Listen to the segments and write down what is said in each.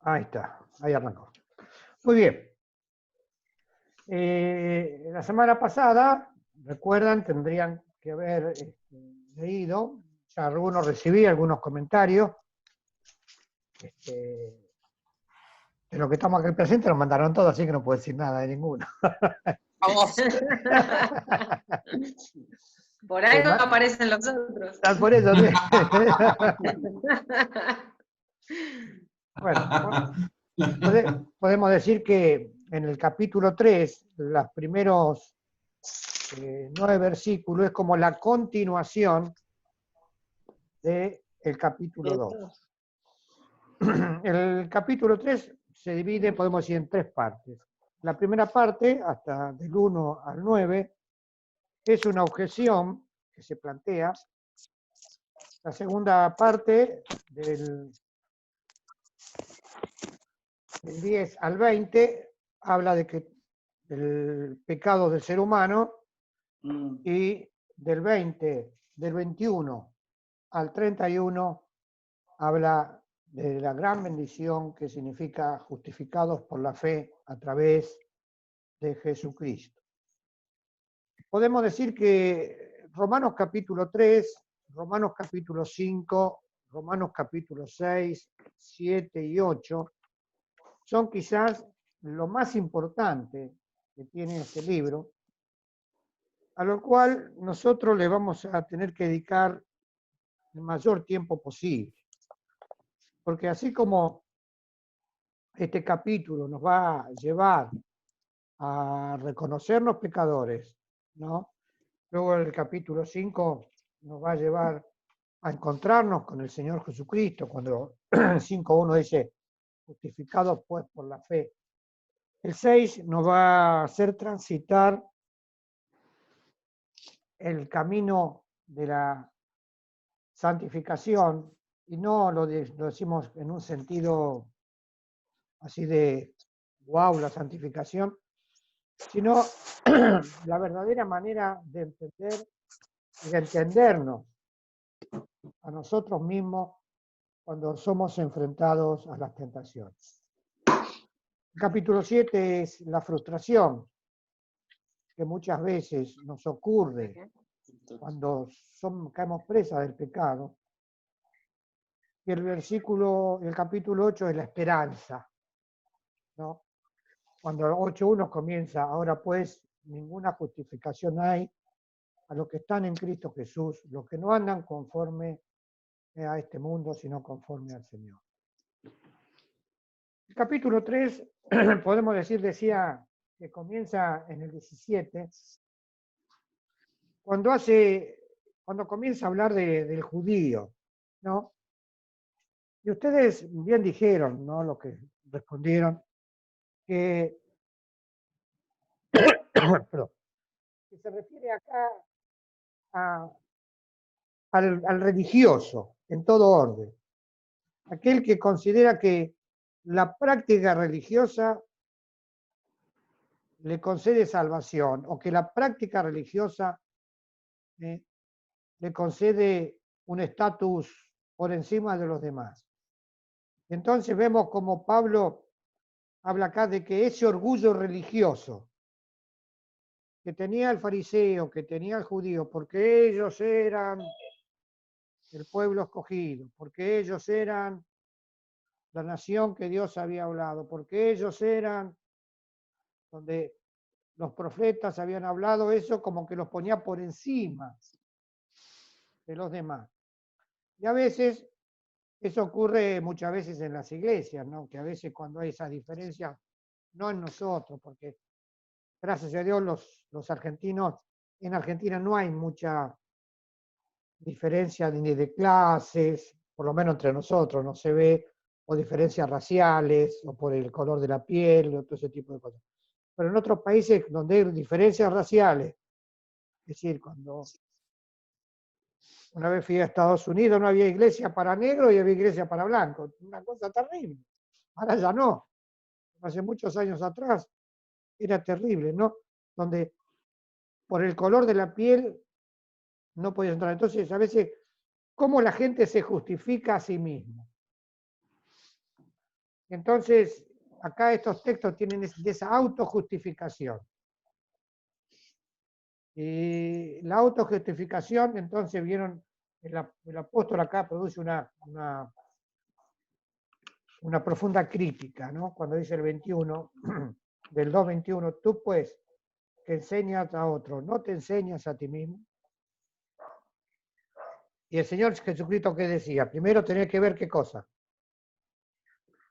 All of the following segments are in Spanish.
Ahí está, ahí arrancó. Muy bien. La semana pasada, recuerdan, tendrían que haber leído, ya algunos recibí algunos comentarios, de lo que estamos aquí presentes, nos mandaron todos, así que no puedo decir nada de ninguno. Vamos. Por algo aparecen los otros. Por eso, bueno, podemos decir que en el capítulo 3, los primeros 9 versículos es como la continuación del capítulo 2. El capítulo 3 se divide, podemos decir, en 3 partes. La primera parte, hasta del 1 al 9, es una objeción que se plantea. La segunda parte, del 10 al 20, habla del pecado del ser humano, y del 21 al 31 habla de la gran bendición que significa justificados por la fe a través de Jesucristo. Podemos decir que Romanos capítulo 3, Romanos capítulo 5, Romanos capítulo 6, 7 y 8 son quizás lo más importante que tiene este libro, a lo cual nosotros le vamos a tener que dedicar el mayor tiempo posible. Porque así como este capítulo nos va a llevar a reconocernos pecadores, ¿no? Luego el capítulo 5 nos va a llevar a encontrarnos con el Señor Jesucristo, cuando 5.1 dice, justificados pues por la fe. El 6 nos va a hacer transitar el camino de la santificación, y no lo decimos en un sentido así de wow, la santificación, sino la verdadera manera de entender y de entendernos a nosotros mismos cuando somos enfrentados a las tentaciones. El capítulo 7 es la frustración que muchas veces nos ocurre cuando caemos presas del pecado. Y el capítulo 8 es la esperanza, ¿no? Cuando el 8.1 comienza, ahora pues ninguna justificación hay a los que están en Cristo Jesús, los que no andan conforme a este mundo, sino conforme al Señor. El capítulo 3, podemos decir, decía que comienza en el 17, cuando comienza a hablar del judío, ¿no? Y ustedes bien dijeron, ¿no? Lo que respondieron, que, perdón, que se refiere acá al religioso, en todo orden. Aquel que considera que la práctica religiosa le concede salvación, o que la práctica religiosa le concede un estatus por encima de los demás. Entonces vemos como Pablo habla acá de que ese orgullo religioso que tenía el fariseo, que tenía el judío, porque ellos eran el pueblo escogido, porque ellos eran la nación que Dios había hablado, porque ellos eran donde los profetas habían hablado, eso como que los ponía por encima de los demás. Y a veces, eso ocurre muchas veces en las iglesias, ¿no? Que a veces cuando hay esas diferencias, no en nosotros, porque gracias a Dios los argentinos, en Argentina no hay mucha diferencia ni de clases, por lo menos entre nosotros, no se ve, o diferencias raciales, o por el color de la piel, o todo ese tipo de cosas. Pero en otros países donde hay diferencias raciales, es decir, cuando una vez fui a Estados Unidos, no había iglesia para negros y había iglesia para blancos. Una cosa terrible. Ahora ya no. Hace muchos años atrás era terrible, ¿no? Donde por el color de la piel no podías entrar. Entonces, a veces, ¿cómo la gente se justifica a sí mismo? Entonces, acá estos textos tienen de esa autojustificación. Y la autojustificación, entonces vieron, el apóstol acá produce una profunda crítica, ¿no? Cuando dice el 21, del 2:21, tú pues que enseñas a otro, ¿no te enseñas a ti mismo? Y el Señor Jesucristo, ¿qué decía? Primero tenés que ver qué cosa.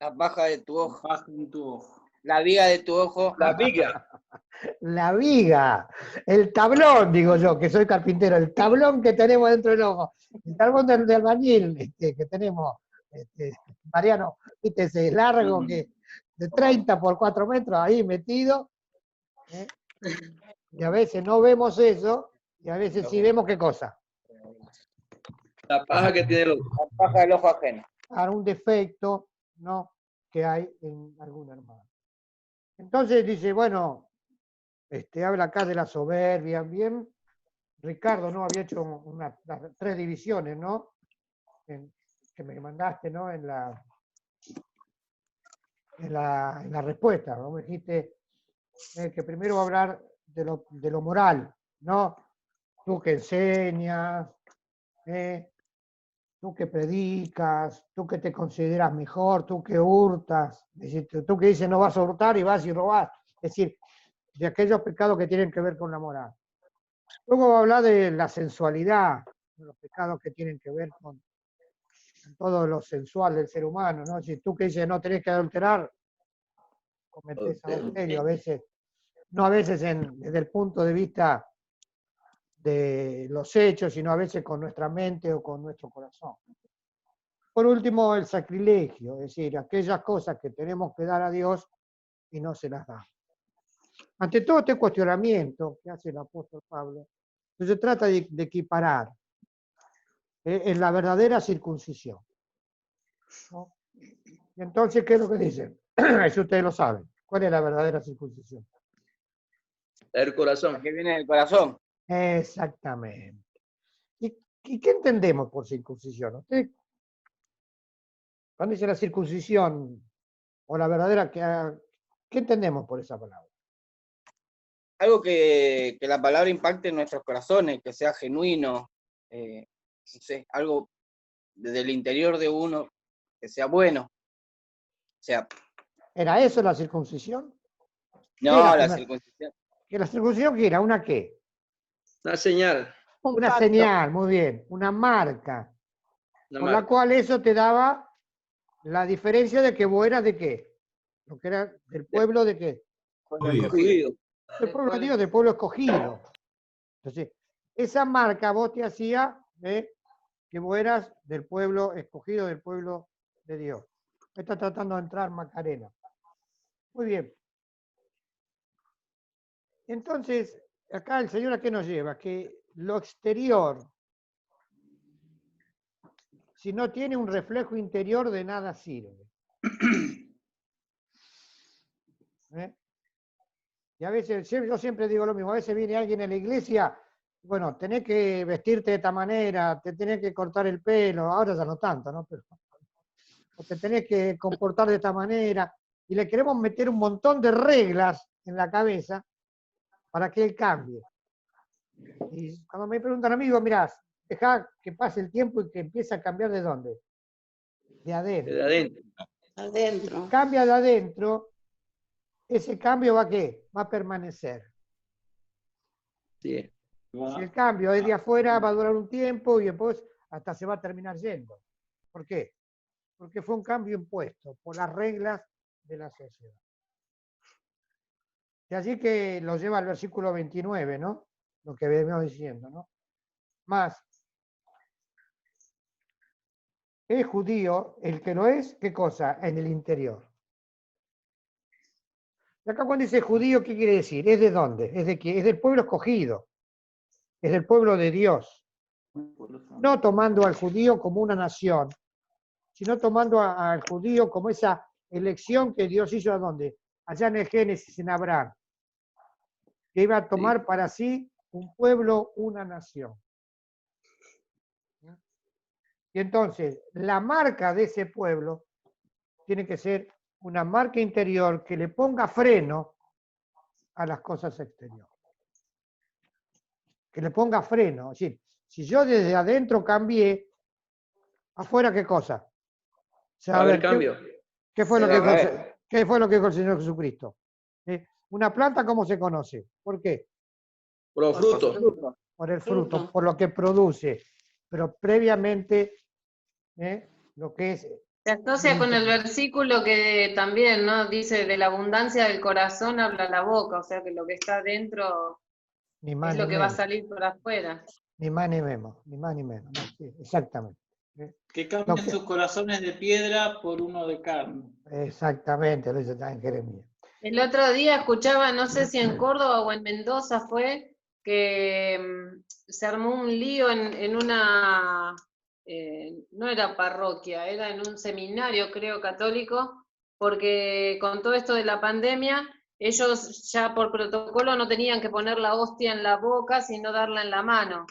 La paja de tu ojo. Paja en tu ojo. La viga de tu ojo. La viga. La viga, el tablón, digo yo, que soy carpintero, el tablón que tenemos dentro del ojo, el tablón de albañil que tenemos, Mariano, viste, ese largo que de 30 por 4 metros ahí metido, ¿eh? Y a veces no vemos eso, y a veces sí vemos qué cosa. La paja que tiene el ojo. La paja del ojo ajeno. Un defecto, ¿no?, que hay en algún hermano. Entonces dice, bueno, habla acá de la soberbia, bien. Ricardo, ¿no? Había hecho las 3 divisiones, ¿no? Que me mandaste, ¿no? En la respuesta, ¿no? Me dijiste que primero va a hablar de lo moral, ¿no? Tú que enseñas, tú que predicas, tú que te consideras mejor, tú que hurtas, es decir, tú que dices no vas a hurtar y vas y robas, es decir, de aquellos pecados que tienen que ver con la moral. Luego va a hablar de la sensualidad, de los pecados que tienen que ver con todo lo sensual del ser humano, ¿no? Si tú que dices no tenés que adulterar, cometés adulterio a veces, no a veces desde el punto de vista de los hechos, sino a veces con nuestra mente o con nuestro corazón. Por último, el sacrilegio, es decir, aquellas cosas que tenemos que dar a Dios y no se las da. Ante todo este cuestionamiento que hace el apóstol Pablo, se trata de equiparar en la verdadera circuncisión, ¿no? Y entonces, ¿qué es lo que dicen? Eso ustedes lo saben. ¿Cuál es la verdadera circuncisión? El corazón. La que viene del corazón. Exactamente. ¿Y qué entendemos por circuncisión? ¿Ustedes, cuando dice la circuncisión o la verdadera, qué entendemos por esa palabra? Algo que la palabra impacte en nuestros corazones, que sea genuino, no sé, algo desde el interior de uno, que sea bueno. O sea, ¿Era eso la circuncisión? no, la circuncisión. ¿Que la circuncisión qué era? ¿Una qué? Una señal. Una señal, muy bien, una marca, Una por la marca. cual eso te daba la diferencia de que vos eras de qué, lo que era del pueblo de qué, Judío. del pueblo de Dios, del pueblo escogido. Entonces, esa marca vos te hacía que vos eras del pueblo escogido, del pueblo de Dios. Me está tratando de entrar Macarena. Muy bien. Entonces, acá el Señor ¿a qué nos lleva? Que lo exterior, si no tiene un reflejo interior, de nada sirve. Y a veces, yo siempre digo lo mismo, a veces viene alguien a la iglesia, bueno, tenés que vestirte de esta manera, te tenés que cortar el pelo, ahora ya no tanto, ¿no? Pero, o te tenés que comportar de esta manera, y le queremos meter un montón de reglas en la cabeza para que él cambie. Y cuando me preguntan a mí, digo, mirá, deja que pase el tiempo y que empiece a cambiar. ¿De dónde? De adentro. De adentro. Adentro. Si cambia de adentro, ese cambio ¿va a qué? Va a permanecer. Sí. Si el cambio es de afuera, va a durar un tiempo y después hasta se va a terminar yendo. ¿Por qué? Porque fue un cambio impuesto por las reglas de la sociedad. Y así que lo lleva al versículo 29, ¿no? Lo que venimos diciendo, ¿no? Más, es judío el que lo es, ¿qué cosa? En el interior. Y acá cuando dice judío, ¿qué quiere decir? ¿Es de dónde? ¿Es de qué? Es del pueblo escogido. Es del pueblo de Dios. No tomando al judío como una nación, sino tomando al judío como esa elección que Dios hizo ¿a dónde? Allá en el Génesis, en Abraham, que iba a tomar para sí un pueblo, una nación. Y entonces, la marca de ese pueblo tiene que ser una marca interior que le ponga freno a las cosas exteriores. Que le ponga freno. Es decir, si yo desde adentro cambié, afuera, ¿qué cosa? Va a haber ¿qué- cambio. ¿Qué fue Se lo que va a dijo el ver. Se- qué fue lo que dijo el Señor Jesucristo? Una planta, ¿cómo se conoce? ¿Por qué? Por los frutos. Por el fruto, Fruto. por lo que produce. Pero previamente, lo que es... Se asocia con el versículo que también, ¿no? Dice, de la abundancia del corazón habla la boca, o sea que lo que está dentro Ni más es ni lo que va a menos. salir por afuera. Ni más ni menos. Ni más ni menos. ¿No? Sí, exactamente. Que Lo cambien que- sus corazones de piedra por uno de carne. Exactamente, lo dice también Jeremías. El otro día escuchaba, no sé si en Córdoba o en Mendoza fue, que se armó un lío en una, no era parroquia, era en un seminario, creo, católico, porque con todo esto de la pandemia, ellos ya por protocolo no tenían que poner la hostia en la boca, sino darla en la mano.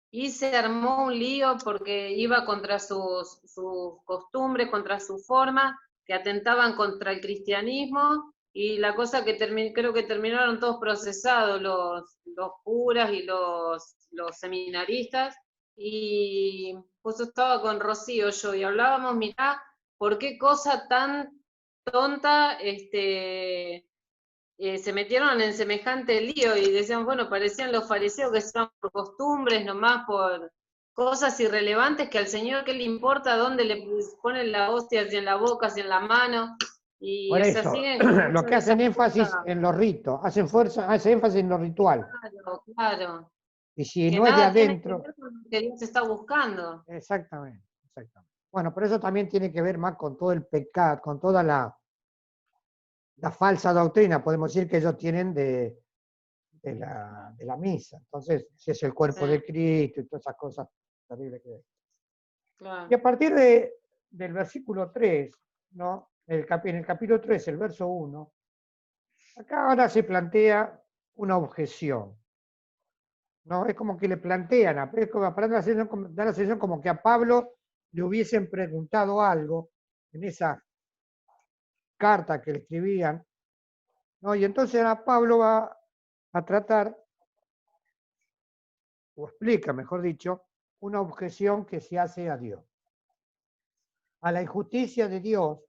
Y se armó un lío porque iba contra sus costumbres, contra su forma, que atentaban contra el cristianismo, y la cosa que creo que terminaron todos procesados, los curas y los seminaristas, y pues estaba con Rocío yo, y hablábamos, mirá, ¿por qué cosa tan tonta se metieron en semejante lío? Y decían, bueno, parecían los fariseos que estaban por costumbres, nomás por cosas irrelevantes, que al Señor qué le importa dónde le ponen la hostia, si en la boca, si en la mano, y Por o sea, eso, siguen con lo mucho que hacen énfasis desacuerdo. en los ritos, hacen énfasis en lo ritual. Claro, claro, Y si que no es de nada tiene que adentro, ver con lo que Dios está buscando. exactamente, exactamente. Bueno, pero eso también tiene que ver más con todo el pecado, con toda la falsa doctrina, podemos decir que ellos tienen de la misa. Entonces, si es el cuerpo Sí. de Cristo y todas esas cosas terribles que hay. Claro. Y a partir del versículo 3, ¿no? En el capítulo 3, el verso 1, acá ahora se plantea una objeción. ¿No? Es como que le plantean, es como, da la sensación como que a Pablo le hubiesen preguntado algo en esa carta que le escribían, ¿no? Y entonces ahora Pablo va a tratar, o explica, mejor dicho, una objeción que se hace a Dios, a la injusticia de Dios,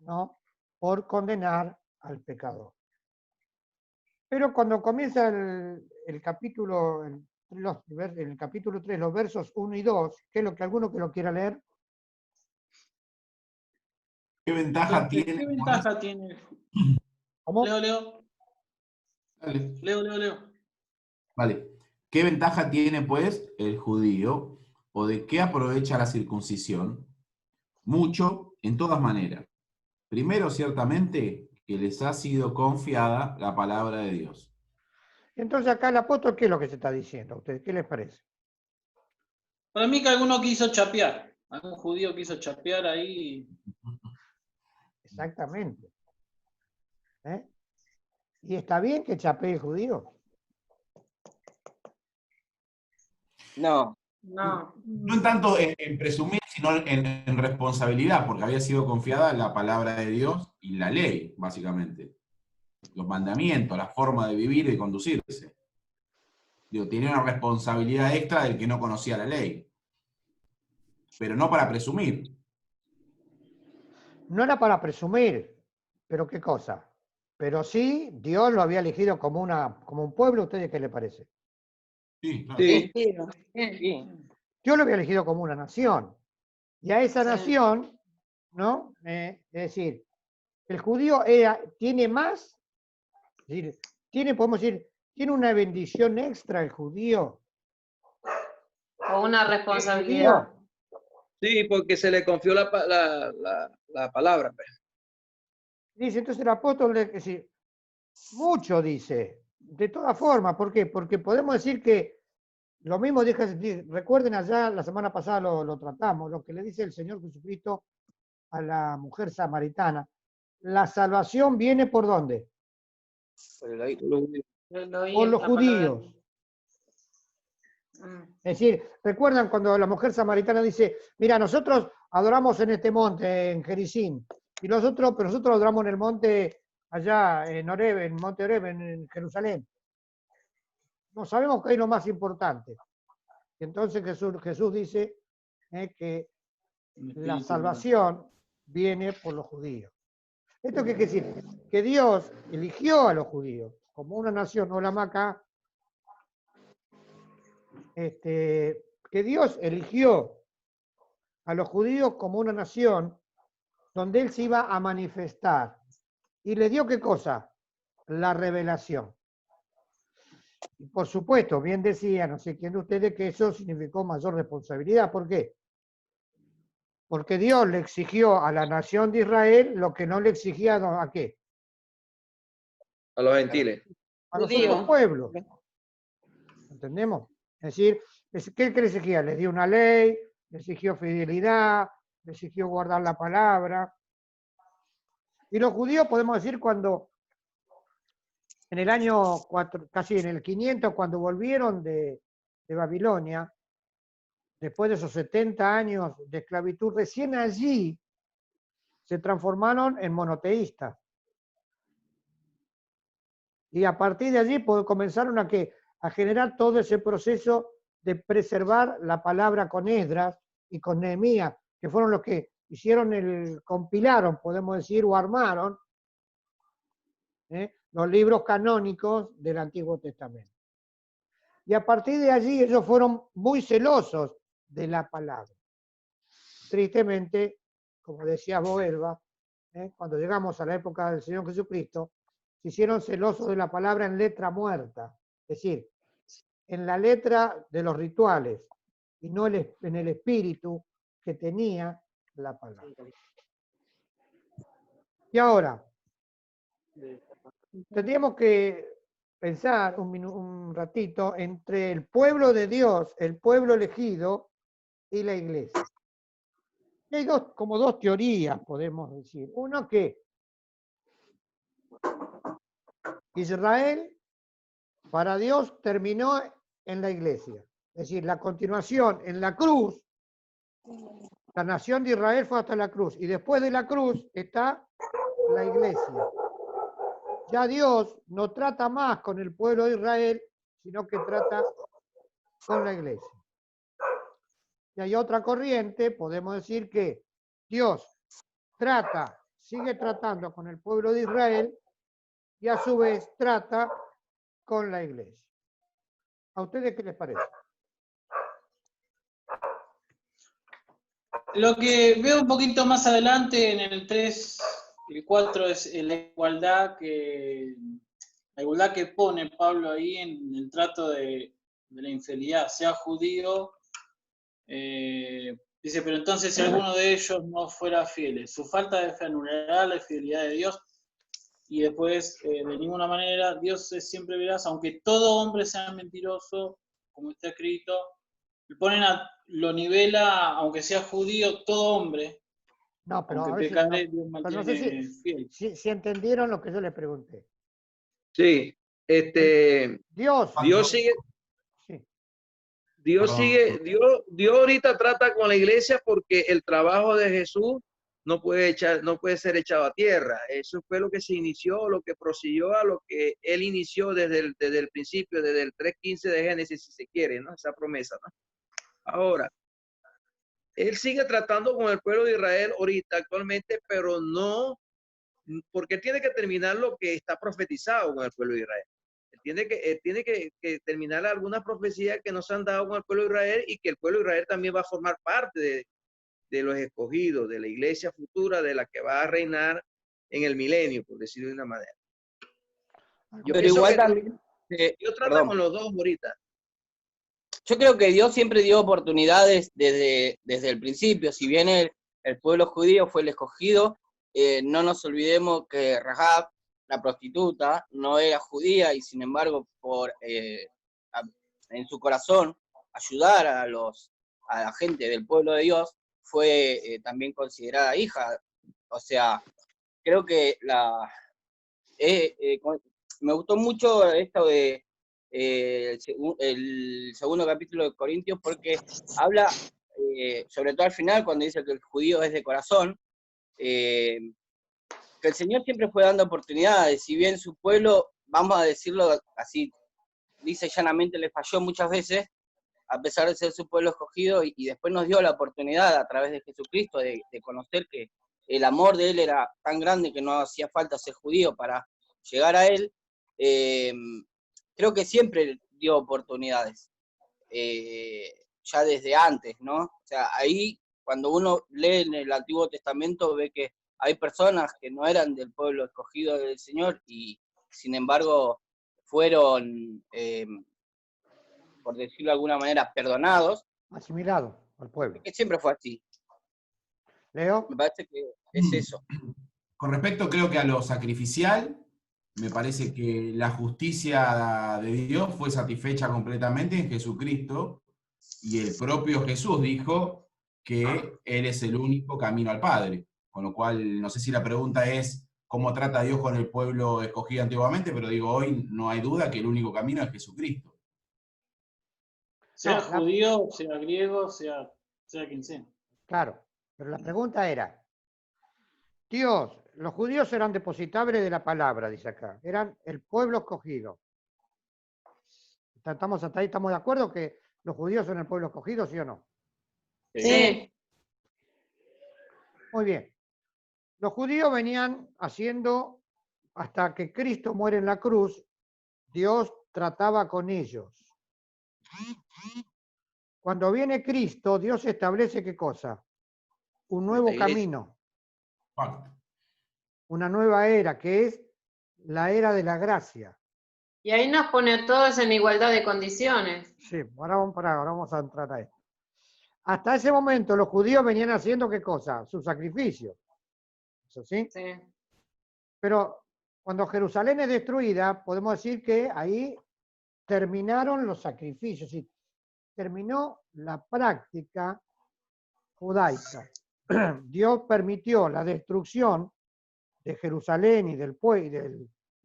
¿no? Por condenar al pecador. Pero cuando comienza el capítulo, en el capítulo 3, los versos 1 y 2, que es lo que alguno que lo quiera leer. ¿Qué ventaja ¿Qué tiene? ventaja tiene? ¿Cómo? Leo. Dale. Leo. Vale. ¿Qué ventaja tiene, pues, el judío? ¿O de qué aprovecha la circuncisión? Mucho, en todas maneras. Primero, ciertamente, que les ha sido confiada la palabra de Dios. Entonces acá el apóstol, ¿qué es lo que se está diciendo a ustedes? ¿Qué les parece? Para mí que alguno quiso chapear. Algún judío quiso chapear ahí. Exactamente. ¿Eh? ¿Y está bien que chapee el judío? No, No. No en tanto en presumir, sino en responsabilidad, porque había sido confiada la palabra de Dios y la ley, básicamente. Los mandamientos, la forma de vivir y de conducirse. Digo, tenía una responsabilidad extra del que no conocía la ley. Pero no para presumir. No era para presumir, pero ¿qué cosa? Pero sí, Dios lo había elegido como un pueblo. ¿A ustedes qué les parece? Sí, claro. Sí, sí. Dios lo había elegido como una nación. Y a esa Sí. nación, ¿no? Es decir, el judío tiene más, es decir, podemos decir, tiene una bendición extra el judío. O una El responsabilidad. judío, sí, porque se le confió la palabra. Pues. dice, entonces el apóstol, es decir, mucho dice, de todas formas, ¿por qué? Porque podemos decir que lo mismo recuerden allá, la semana pasada lo tratamos, lo que le dice el Señor Jesucristo a la mujer samaritana. La salvación viene ¿por dónde? por el oído. Lo oí Por los esta palabra. judíos. Es decir, recuerdan cuando la mujer samaritana dice, mira, nosotros adoramos en este monte, en Jericín, Y nosotros, pero nosotros adoramos en el monte, allá en Oreb, en Monte Oreb, en Jerusalén. No sabemos que es lo más importante. Y entonces Jesús dice que la salvación viene por los judíos. ¿Esto qué quiere decir? Que Dios eligió a los judíos como una nación, o la Maca, que Dios eligió a los judíos como una nación donde Él se iba a manifestar. ¿Y le dio qué cosa? La revelación. Y por supuesto, bien decía, no sé quién de ustedes, que eso significó mayor responsabilidad. ¿Por qué? Porque Dios le exigió a la nación de Israel lo que no le exigía ¿a qué? A los gentiles. A los Judíos. otros pueblos. ¿Entendemos? Es decir, ¿qué le exigía? Les dio una ley, le exigió fidelidad, le exigió guardar la palabra. Y los judíos, podemos decir, cuando en el año 4, casi en el 500, cuando volvieron de Babilonia, después de esos 70 años de esclavitud, recién allí se transformaron en monoteístas. Y a partir de allí comenzaron a generar todo ese proceso de preservar la palabra con Esdras y con Nehemías, que fueron los que compilaron, podemos decir, o armaron los libros canónicos del Antiguo Testamento. Y a partir de allí ellos fueron muy celosos de la palabra. Tristemente, como decía Boelva, cuando llegamos a la época del Señor Jesucristo, se hicieron celosos de la palabra en letra muerta, es decir, en la letra de los rituales y no en el espíritu que tenía la palabra. Y ahora, tendríamos que pensar un ratito entre el pueblo de Dios, el pueblo elegido y la iglesia. Y hay como dos teorías, podemos decir. Uno que Israel, para Dios, terminó en la iglesia. Es decir, la continuación en la cruz, la nación de Israel fue hasta la cruz. Y después de la cruz está la iglesia. Ya Dios no trata más con el pueblo de Israel, sino que trata con la iglesia. Y hay otra corriente, podemos decir que Dios sigue tratando con el pueblo de Israel y a su vez trata con la iglesia. ¿A ustedes qué les parece? Lo que veo un poquito más adelante en el 3, el 4 es la igualdad que pone Pablo ahí en el trato de la infidelidad, sea judío, dice, pero entonces si alguno de ellos no fuera fiel, su falta de fe anulará la fidelidad de Dios, y después, de ninguna manera, Dios es siempre veraz, aunque todo hombre sea mentiroso, como está escrito, lo nivela, aunque sea judío, todo hombre, No, pero aunque a ver pecare, Dios mantiene no sé fiel. si entendieron lo que yo les pregunté. Sí, Dios sigue, sí. Dios ahorita trata con la iglesia porque el trabajo de Jesús no puede ser echado a tierra. Eso fue lo que se inició, lo que prosiguió a lo que él inició desde el principio, desde el 3:15 de Génesis, si se quiere, ¿no? Esa promesa, ¿no? Ahora, él sigue tratando con el pueblo de Israel ahorita, actualmente, pero no, porque tiene que terminar lo que está profetizado con el pueblo de Israel. Tiene que terminar algunas profecías que nos han dado con el pueblo de Israel y que el pueblo de Israel también va a formar parte de los escogidos, de la iglesia futura, de la que va a reinar en el milenio, por decirlo de una manera. Pero igual también... Dios trata con los dos ahorita. Yo creo que Dios siempre dio oportunidades desde el principio. Si bien el pueblo judío fue el escogido, no nos olvidemos que Rahab, la prostituta, no era judía y sin embargo en su corazón ayudar a la gente del pueblo de Dios fue también considerada hija. O sea, creo que me gustó mucho esto de el segundo capítulo de Corintios, porque habla, sobre todo al final, cuando dice que el judío es de corazón, que el Señor siempre fue dando oportunidades, si bien su pueblo, vamos a decirlo así, dice llanamente, le falló muchas veces, a pesar de ser su pueblo escogido, y después nos dio la oportunidad a través de Jesucristo de conocer que el amor de Él era tan grande que no hacía falta ser judío para llegar a Él. Creo que siempre dio oportunidades, ya desde antes, ¿no? O sea, ahí cuando uno lee en el Antiguo Testamento ve que hay personas que no eran del pueblo escogido del Señor y sin embargo fueron, por decirlo de alguna manera, perdonados. Asimilado al pueblo. Que siempre fue así. Leo. Me parece que es eso. Con respecto, creo que a lo sacrificial, me parece que la justicia de Dios fue satisfecha completamente en Jesucristo, y el propio Jesús dijo que Él es el único camino al Padre. Con lo cual, no sé si la pregunta es cómo trata Dios con el pueblo escogido antiguamente, pero digo, hoy no hay duda que el único camino es Jesucristo. Sea judío, sea griego, sea quien sea. Claro, pero la pregunta era, Dios, los judíos eran depositables de la palabra, dice acá, eran el pueblo escogido. ¿Estamos hasta ahí, estamos de acuerdo que los judíos son el pueblo escogido, sí o no? Sí. Muy bien. Los judíos venían haciendo, hasta que Cristo muere en la cruz, Dios trataba con ellos. Cuando viene Cristo, Dios establece ¿qué cosa? Un nuevo camino. Una nueva era, que es la era de la gracia. Y ahí nos pone a todos en igualdad de condiciones. Sí, ahora vamos a entrar a esto. Hasta ese momento los judíos venían haciendo ¿qué cosa? Su sacrificio. ¿Eso sí? Sí. Pero cuando Jerusalén es destruida, podemos decir que ahí terminaron los sacrificios, ¿sí? Terminó la práctica judaica. Dios permitió la destrucción de Jerusalén y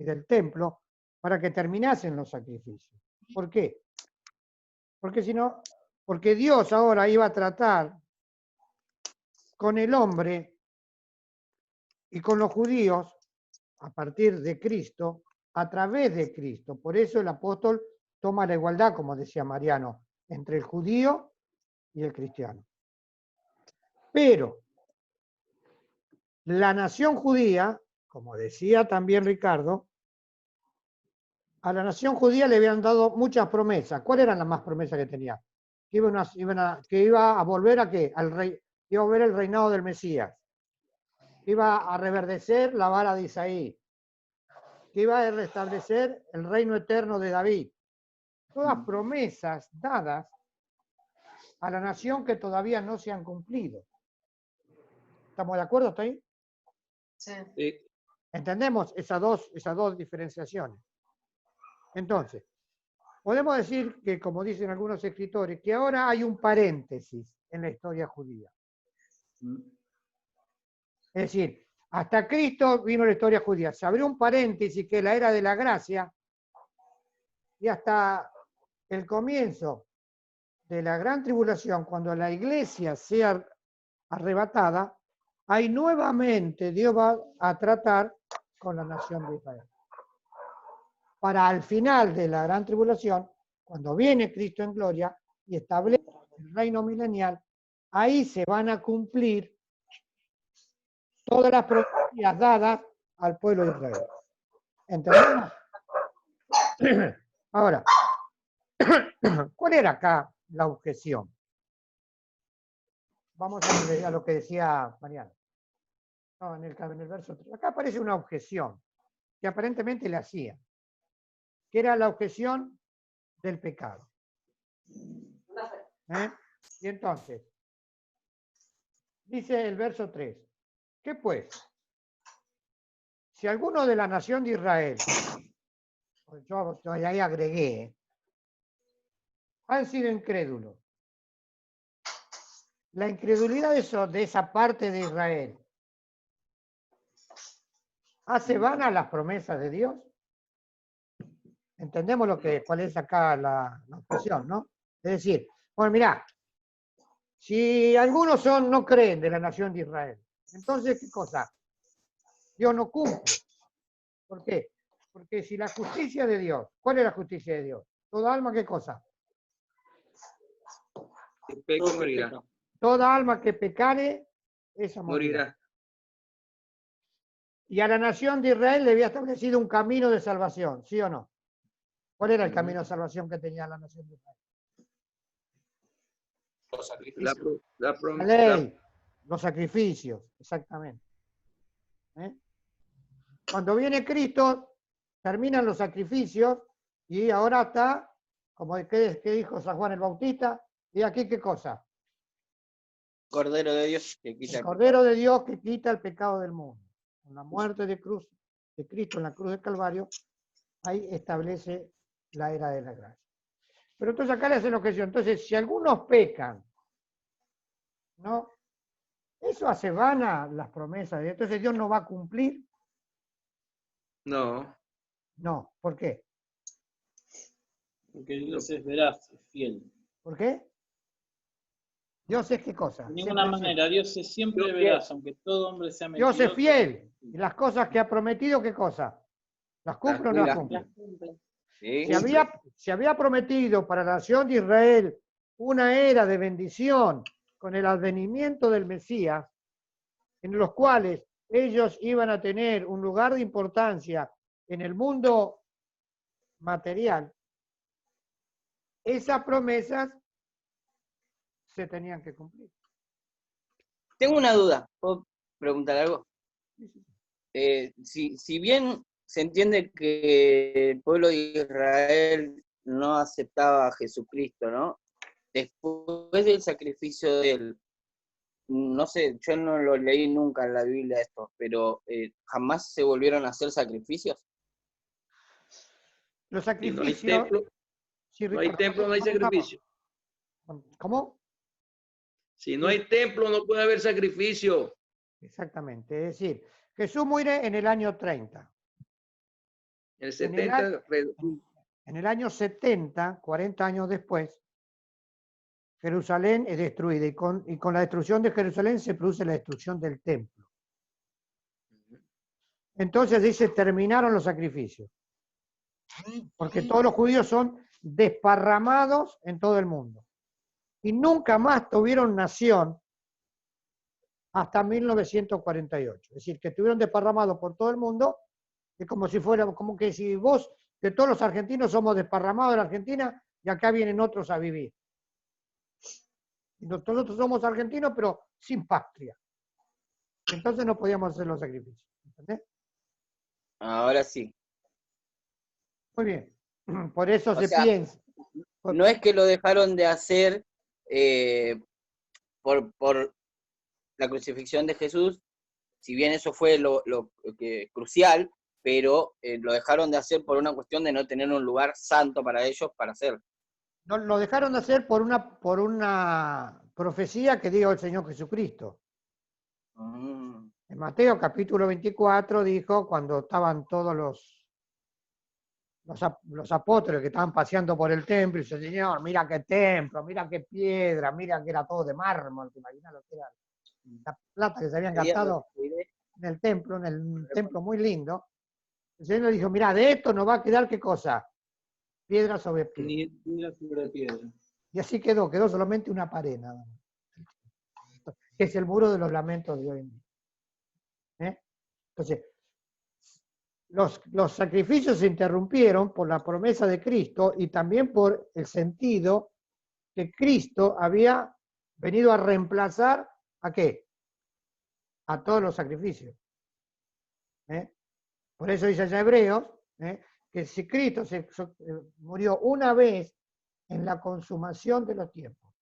del templo para que terminasen los sacrificios. ¿Por qué? Porque Dios ahora iba a tratar con el hombre y con los judíos a partir de Cristo, a través de Cristo. Por eso el apóstol toma la igualdad, como decía Mariano, entre el judío y el cristiano. Pero la nación judía, como decía también Ricardo, a la nación judía le habían dado muchas promesas. ¿Cuáles eran las más promesas que tenía? Que iba a volver a qué? Iba a volver el reinado del Mesías. Que iba a reverdecer la vara de Isaí. Que iba a restablecer el reino eterno de David. Todas promesas dadas a la nación que todavía no se han cumplido. ¿Estamos de acuerdo hasta ahí? Sí. Sí. ¿Entendemos esas dos diferenciaciones? Entonces, podemos decir que, como dicen algunos escritores, que ahora hay un paréntesis en la historia judía. Es decir, hasta Cristo vino la historia judía. Se abrió un paréntesis que es la era de la gracia, y hasta el comienzo de la gran tribulación, cuando la iglesia sea arrebatada, ahí nuevamente Dios va a tratar con la nación de Israel. Para al final de la gran tribulación, cuando viene Cristo en gloria y establece el reino milenial, ahí se van a cumplir todas las profecías dadas al pueblo de Israel. ¿Entendemos? Ahora, ¿cuál era acá la objeción? Vamos a lo que decía Mariano. No, en el verso 3. Acá aparece una objeción que aparentemente le hacía, que era la objeción del pecado. Y entonces, dice el verso 3, ¿qué pues? Si alguno de la nación de Israel, yo ahí agregué, han sido incrédulos, la incredulidad de esa parte de Israel hace vanas las promesas de Dios. Entendemos cuál es acá la objeción, ¿no? Es decir, bueno, mirá, si algunos no creen de la nación de Israel, entonces, ¿qué cosa? Dios no cumple. ¿Por qué? Porque si la justicia de Dios, ¿cuál es la justicia de Dios? Toda alma, ¿qué cosa? El peco morirá. Toda alma que pecare, esa morirá. Morirá. Y a la nación de Israel le había establecido un camino de salvación, ¿sí o no? ¿Cuál era el camino de salvación que tenía la nación de Israel? Los sacrificios. La ley, los sacrificios, exactamente. ¿Eh? Cuando viene Cristo, terminan los sacrificios y ahora está, como que dijo San Juan el Bautista, y aquí qué cosa. Cordero de Dios que quita El Cordero de Dios que quita el pecado del mundo. Con la muerte de Cristo en la cruz del Calvario, ahí establece la era de la gracia. Pero entonces acá le hacen objeción. Entonces, si algunos pecan, ¿no? Eso hace vana las promesas de Dios. Entonces, ¿Dios no va a cumplir? No. No. ¿Por qué? Porque Dios es veraz, es fiel. ¿Por qué? Dios es qué cosa. De ninguna manera, Dios es siempre Dios veraz, aunque todo hombre sea mentiroso. Dios es fiel. Y las cosas que ha prometido, ¿qué cosa? ¿Las cumple o no las cumple? Sí. Se había prometido para la nación de Israel una era de bendición con el advenimiento del Mesías, en los cuales ellos iban a tener un lugar de importancia en el mundo material. Esas promesas se tenían que cumplir. Tengo una duda, ¿puedo preguntar algo? Si bien se entiende que el pueblo de Israel no aceptaba a Jesucristo, ¿no? Después del sacrificio de él, no sé, yo no lo leí nunca en la Biblia esto, pero ¿jamás se volvieron a hacer sacrificios? Los Si no hay sacrificios... templo, Sí, no hay Ricardo, templo, no hay sacrificio. ¿Cómo? Si no hay templo, no puede haber sacrificio. Exactamente. Es decir, Jesús muere en el año 30. El En el 70, En el año 70, 40 años después, Jerusalén es destruida y con la destrucción de Jerusalén se produce la destrucción del templo. Entonces dice, terminaron los sacrificios. Porque todos los judíos son desparramados en todo el mundo. Y nunca más tuvieron nación hasta 1948. Es decir, que estuvieron desparramados por todo el mundo, es como si fuera, como que si vos, que todos los argentinos somos desparramados de la Argentina y acá vienen otros a vivir. Y nosotros somos argentinos, pero sin patria. Entonces no podíamos hacer los sacrificios. ¿Entendés? Ahora sí. Muy bien. Por eso O se sea, piensa. No es que lo dejaron de hacer por la crucifixión de Jesús, si bien eso fue lo que crucial, pero lo dejaron de hacer por una cuestión de no tener un lugar santo para ellos para hacer. No, lo dejaron de hacer por una profecía que dio el Señor Jesucristo. En Mateo capítulo 24 dijo, cuando estaban todos los apóstoles que estaban paseando por el templo, y dice, Señor, mira qué templo, mira qué piedra, mira que era todo de mármol, te imaginas lo que era la plata que se habían gastado en el templo muy lindo. El Señor le dijo, mira, de esto no va a quedar qué cosa, piedra sobre piedra. Ni piedra sobre piedra. Y así quedó solamente una pared nada más, que es el muro de los lamentos de hoy en día. Entonces, los sacrificios se interrumpieron por la promesa de Cristo y también por el sentido que Cristo había venido a reemplazar ¿a qué? A todos los sacrificios. Por eso dice allá Hebreos que si Cristo murió una vez en la consumación de los tiempos,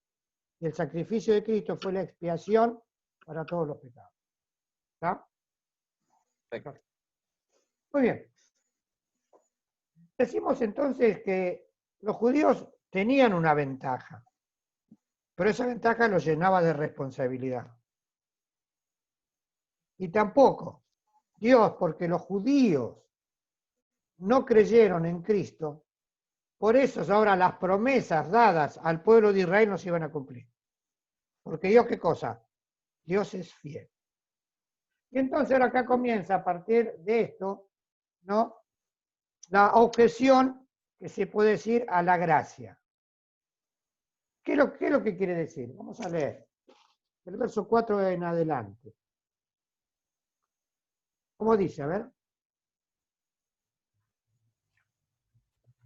y el sacrificio de Cristo fue la expiación para todos los pecados. ¿Está? Perfecto. Muy bien. Decimos entonces que los judíos tenían una ventaja, pero esa ventaja los llenaba de responsabilidad. Y tampoco Dios, porque los judíos no creyeron en Cristo, por eso ahora las promesas dadas al pueblo de Israel no se iban a cumplir. Porque Dios, ¿qué cosa? Dios es fiel. Y entonces ahora acá comienza a partir de esto, ¿no? La objeción que se puede decir a la gracia. ¿Qué es lo que quiere decir? Vamos a leer. El verso 4 en adelante. ¿Cómo dice? A ver.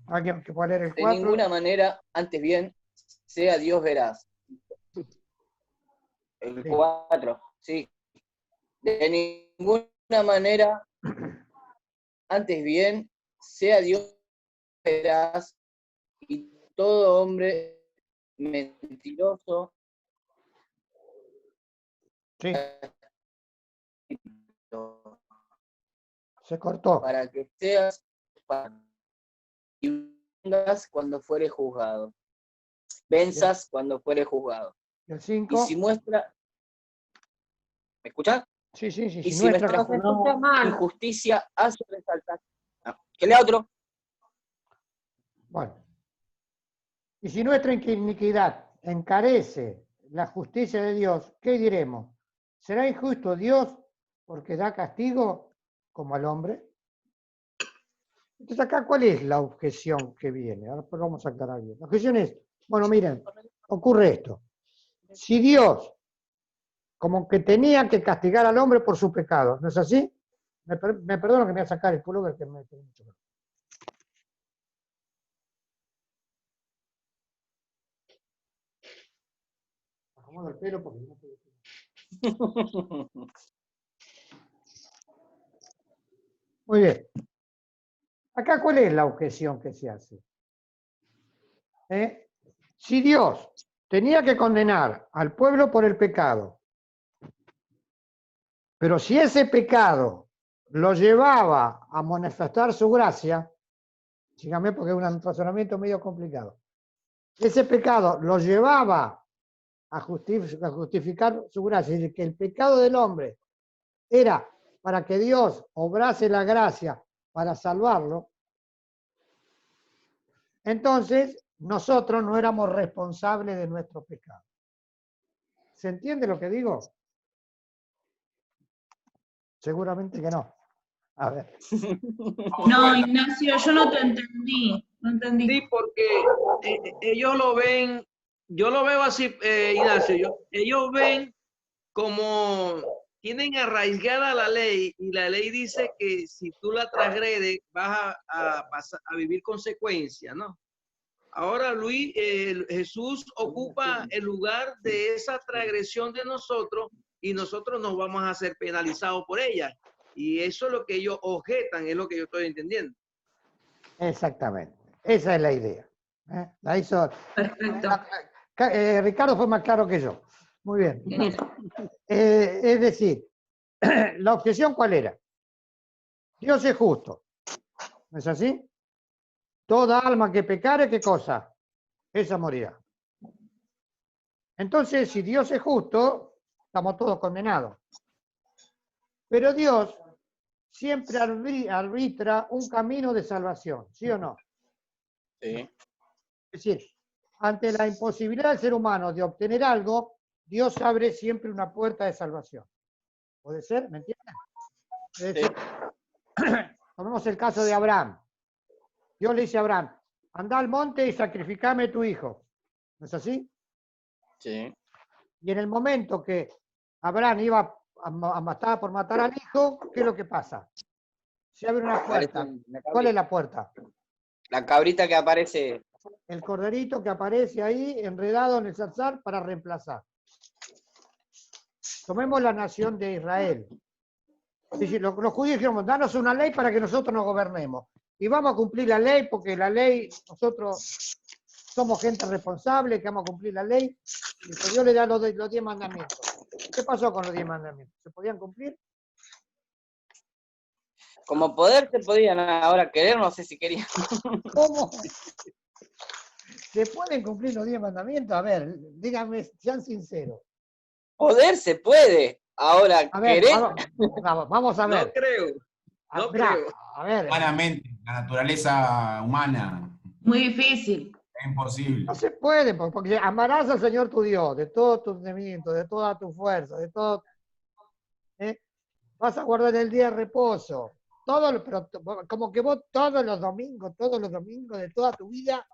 ¿Alguien que pueda leer el De 4? ninguna manera, antes bien, sea Dios veraz. El Sí. 4, sí. De ninguna manera, antes bien, sea Dios veraz y todo hombre mentiroso Sí, se cortó. para que seas y vengas cuando fuere juzgado. Venzas cuando fuere juzgado. El Y 5. si muestra, ¿me escuchás? Sí, sí, sí. Y Si si nuestra nuestra No se escucha mal. injusticia hace resaltar. ¿Qué lea otro? Bueno. Y si nuestra iniquidad encarece la justicia de Dios, ¿qué diremos? ¿Será injusto Dios porque da castigo como al hombre? Entonces acá, ¿cuál es la objeción que viene? Ahora pues vamos a aclarar bien. La objeción es, bueno, miren, ocurre esto. Si Dios como que tenía que castigar al hombre por su pecado, ¿no es así? Me perdono que me voy a sacar el pullover que me tiene mucho calor. Acomodo el pelo porque no puedo. Muy bien. Acá, ¿cuál es la objeción que se hace? Si Dios tenía que condenar al pueblo por el pecado, pero si ese pecado lo llevaba a manifestar su gracia, síganme porque es un razonamiento medio complicado, ese pecado lo llevaba a justificar su gracia, es decir, que el pecado del hombre era para que Dios obrase la gracia para salvarlo, entonces nosotros no éramos responsables de nuestro pecado. ¿Se entiende lo que digo? Seguramente que no. A ver. No, Ignacio, yo no te entendí. No entendí. Sí, porque ellos lo ven, yo lo veo así, Ignacio, ellos ven como tienen arraigada la ley y la ley dice que si tú la transgredes vas a vivir consecuencias, ¿no? Ahora Luis, Jesús ocupa el lugar de esa transgresión de nosotros y nosotros nos vamos a ser penalizados por ella. Y eso es lo que ellos objetan, es lo que yo estoy entendiendo. Exactamente. Esa es la idea. La hizo. Perfecto. Ricardo fue más claro que yo. Muy bien. Genial. Es decir, ¿la objeción cuál era? Dios es justo. ¿No es así? Toda alma que pecare, ¿qué cosa? Esa morirá. Entonces, si Dios es justo, estamos todos condenados. Pero Dios siempre arbitra un camino de salvación, ¿sí o no? Sí. Es decir, ante la imposibilidad del ser humano de obtener algo, Dios abre siempre una puerta de salvación. ¿Puede ser? ¿Me entienden? Es decir, tomemos el caso de Abraham. Dios le dice a Abraham, anda al monte y sacrificame tu hijo. ¿No es así? Sí. Y en el momento que Abraham iba a matar por matar al hijo, ¿qué es lo que pasa? Se abre una puerta. ¿Cuál es la puerta? La cabrita que aparece. El corderito que aparece ahí enredado en el zarzal para reemplazar. Tomemos la nación de Israel. Es decir, los judíos dijeron, danos una ley para que nosotros nos gobernemos. Y vamos a cumplir la ley porque la ley, nosotros somos gente responsable, que vamos a cumplir la ley. Y Dios le da los 10 mandamientos. ¿Qué pasó con los 10 mandamientos? ¿Se podían cumplir? Como poder se podían, ahora querer no sé si querían. ¿Cómo? ¿Se pueden cumplir los 10 mandamientos? A ver, díganme, sean sinceros. Poder se puede. Ahora A ver, querer. vamos a ver. No creo. No Mirá, creo. a ver. Humanamente, la naturaleza humana, Muy difícil. es imposible. No se puede, porque amarás al Señor tu Dios de todo tu entendimiento, de toda tu fuerza, de todo. vas a guardar el día de reposo. Pero como que vos todos los domingos de toda tu vida,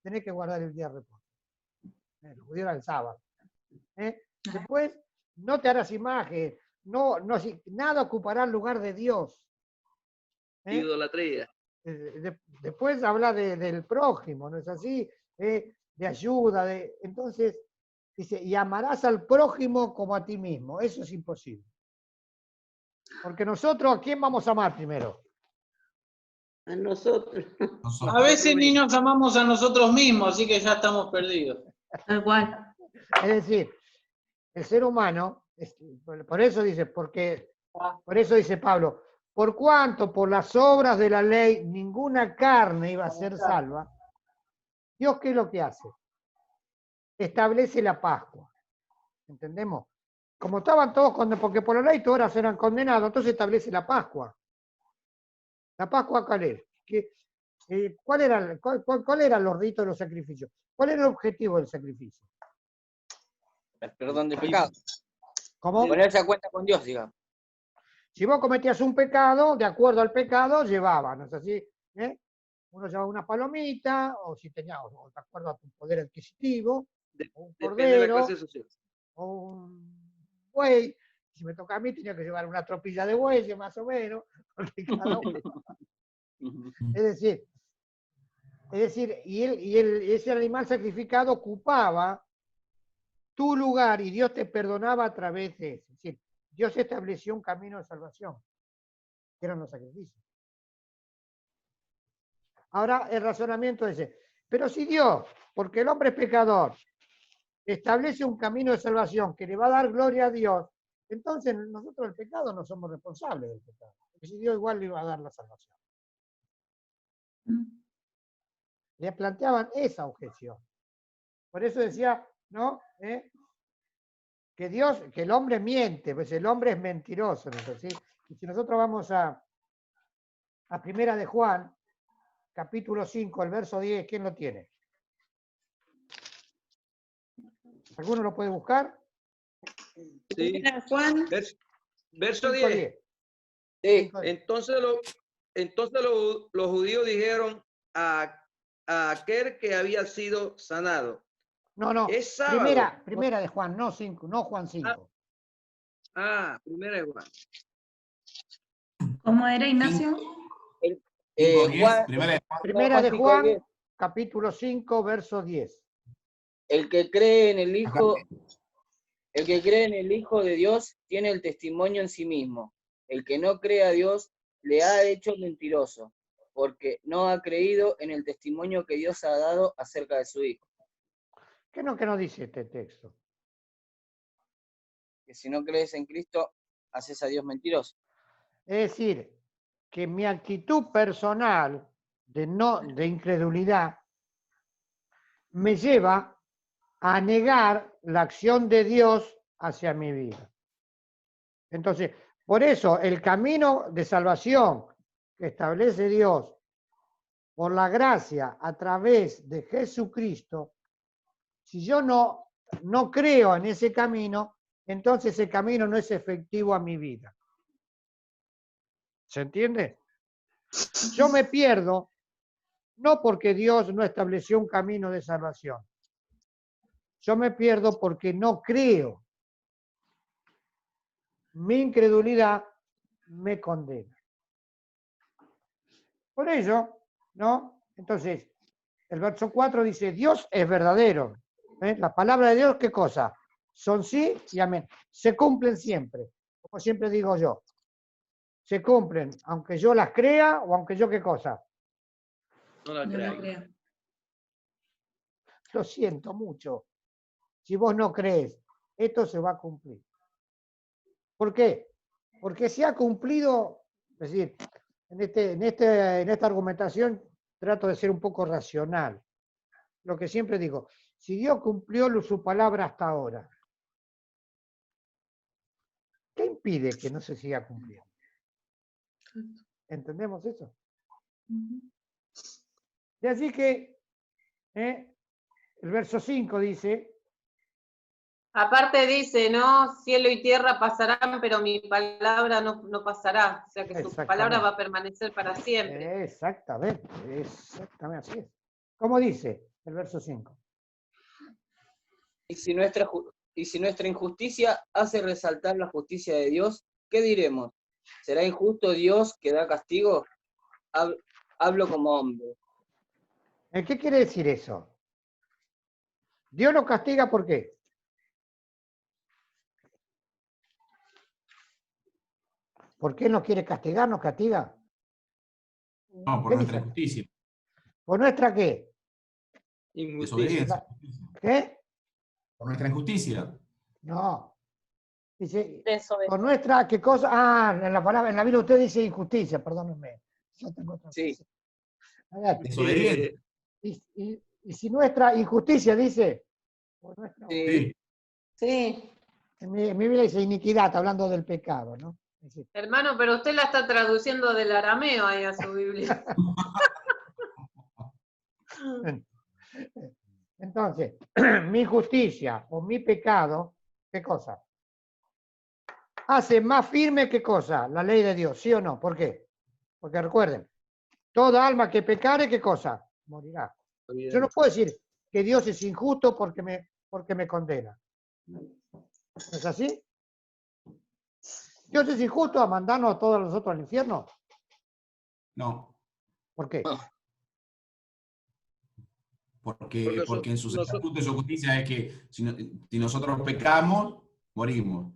tenés que guardar el día de reposo. Los judíos era el sábado. Después, no te harás imagen, nada ocupará el lugar de Dios. Idolatría. Después habla del prójimo, ¿no es así? De ayuda, entonces, dice, y amarás al prójimo como a ti mismo. Eso es imposible. Porque nosotros, ¿a quién vamos a amar primero? A nosotros. A veces ni nos amamos a nosotros mismos, así que ya estamos perdidos. Tal cual. Es decir, el ser humano, por eso dice Pablo, por cuanto por las obras de la ley ninguna carne iba a ser salva, Dios, ¿qué es lo que hace? Establece la Pascua. ¿Entendemos? Como estaban todos condenados, porque por la ley todos eran condenados, entonces establece la Pascua. ¿La Pascua cuál es? ¿Cuál eran los ritos de los sacrificios? ¿Cuál era el objetivo del sacrificio? El perdón de pecados. ¿Cómo? Ponerse a cuenta con Dios, digamos. Si vos cometías un pecado, de acuerdo al pecado, llevaba, ¿no es así? Uno llevaba una palomita, o si tenía, o de acuerdo a tu poder adquisitivo, o un Depende de la cordero, clase social. o un buey. Si me toca a mí, tenía que llevar una tropilla de bueyes, más o menos, porque cada uno. Es decir, ese animal sacrificado ocupaba tu lugar y Dios te perdonaba a través de eso. Es decir, Dios estableció un camino de salvación, que eran los sacrificios. Ahora el razonamiento es ese. Pero si Dios, porque el hombre es pecador, establece un camino de salvación que le va a dar gloria a Dios, entonces nosotros el pecado no somos responsables del pecado. Porque si Dios igual le iba a dar la salvación. Le planteaban esa objeción. Por eso decía, ¿no? Que el hombre miente, pues el hombre es mentiroso, ¿no es así? Y si nosotros vamos a Primera de Juan, capítulo 5, el verso 10, ¿quién lo tiene? ¿Alguno lo puede buscar? Sí. Juan. Verso 5, 10. Sí. Entonces los judíos dijeron a aquel que había sido sanado. No, Es sábado. primera de Juan, no 5, no Juan 5. Primera de Juan. ¿Cómo era, Ignacio? 5:10, Primera de 5:10. Juan, capítulo 5, verso 10. El que cree en el Hijo de Dios tiene el testimonio en sí mismo. El que no cree a Dios le ha hecho mentiroso, porque no ha creído en el testimonio que Dios ha dado acerca de su Hijo. ¿Qué es lo que nos dice este texto? Que si no crees en Cristo, haces a Dios mentiroso. Es decir, que mi actitud personal de incredulidad me lleva a negar la acción de Dios hacia mi vida. Entonces, por eso el camino de salvación que establece Dios por la gracia a través de Jesucristo, si yo no creo en ese camino, entonces ese camino no es efectivo a mi vida. ¿Se entiende? Yo me pierdo no porque Dios no estableció un camino de salvación. Yo me pierdo porque no creo. Mi incredulidad me condena. Por ello, ¿no? Entonces, el verso 4 dice, Dios es verdadero. La palabra de Dios, ¿qué cosa? Son sí y amén. Se cumplen siempre, como siempre digo yo. Se cumplen, aunque yo las crea o aunque yo, ¿qué cosa? No la No lo creo. creo. Lo siento mucho. Si vos no crees, esto se va a cumplir. ¿Por qué? Porque se ha cumplido, es decir, en esta argumentación trato de ser un poco racional. Lo que siempre digo, si Dios cumplió su palabra hasta ahora, ¿qué impide que no se siga cumpliendo? ¿Entendemos eso? Y así que el verso 5 dice, Aparte dice, ¿no? Cielo y tierra pasarán, pero mi palabra no pasará. O sea que su palabra va a permanecer para siempre. Exactamente, así es. ¿Cómo dice el verso 5? Y si nuestra injusticia hace resaltar la justicia de Dios, ¿qué diremos? ¿Será injusto Dios que da castigo? Hablo como hombre. ¿Qué quiere decir eso? Dios nos castiga, ¿por qué? ¿Por qué no quiere castigar? ¿Nos castiga? No, por ¿Qué nuestra dice? injusticia. ¿Por nuestra qué? Desobediencia. ¿Qué? Por nuestra injusticia. No. Dice, Desobediencia. por nuestra, ¿qué cosa? Ah, en la Biblia usted dice injusticia, perdónenme. Yo tengo otra Sí. cosa. A ver, Desobediencia. y si nuestra injusticia dice, por nuestra, Sí. Sí. en mi Biblia dice iniquidad, hablando del pecado, ¿no? Es decir, Hermano, pero usted la está traduciendo del arameo ahí a su Biblia. entonces, mi justicia o mi pecado, ¿qué cosa? Hace más firme, ¿qué cosa? La ley de Dios, ¿sí o no? ¿Por qué? Porque recuerden, toda alma que pecare, ¿qué cosa? Morirá. Yo no puedo decir que Dios es injusto porque me condena. ¿No es así? ¿Dios es injusto a mandarnos a todos nosotros al infierno? No, ¿Por qué? porque en sus estatutos y su justicia es que si nosotros pecamos, morimos.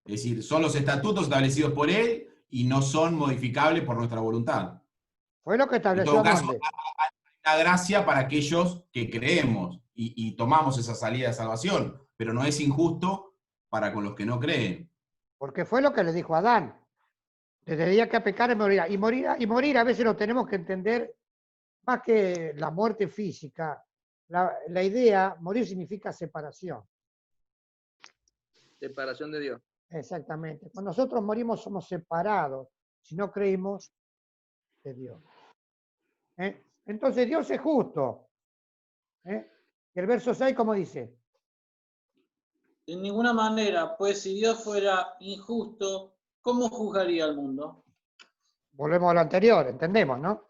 Es decir, son los estatutos establecidos por Él y no son modificables por nuestra voluntad. Fue lo que En estableció todo caso, Monte. hay una gracia para aquellos que creemos y tomamos esa salida de salvación, pero no es injusto para con los que no creen. Porque fue lo que le dijo a Adán. Desde el día que pecare morirá. Y morir a veces lo tenemos que entender más que la muerte física. La idea, morir significa separación. Separación de Dios. Exactamente. Cuando nosotros morimos somos separados si no creímos de Dios. Entonces Dios es justo. Y el verso 6, ¿cómo dice? De ninguna manera, pues si Dios fuera injusto, ¿cómo juzgaría al mundo? Volvemos a lo anterior, entendemos, ¿no?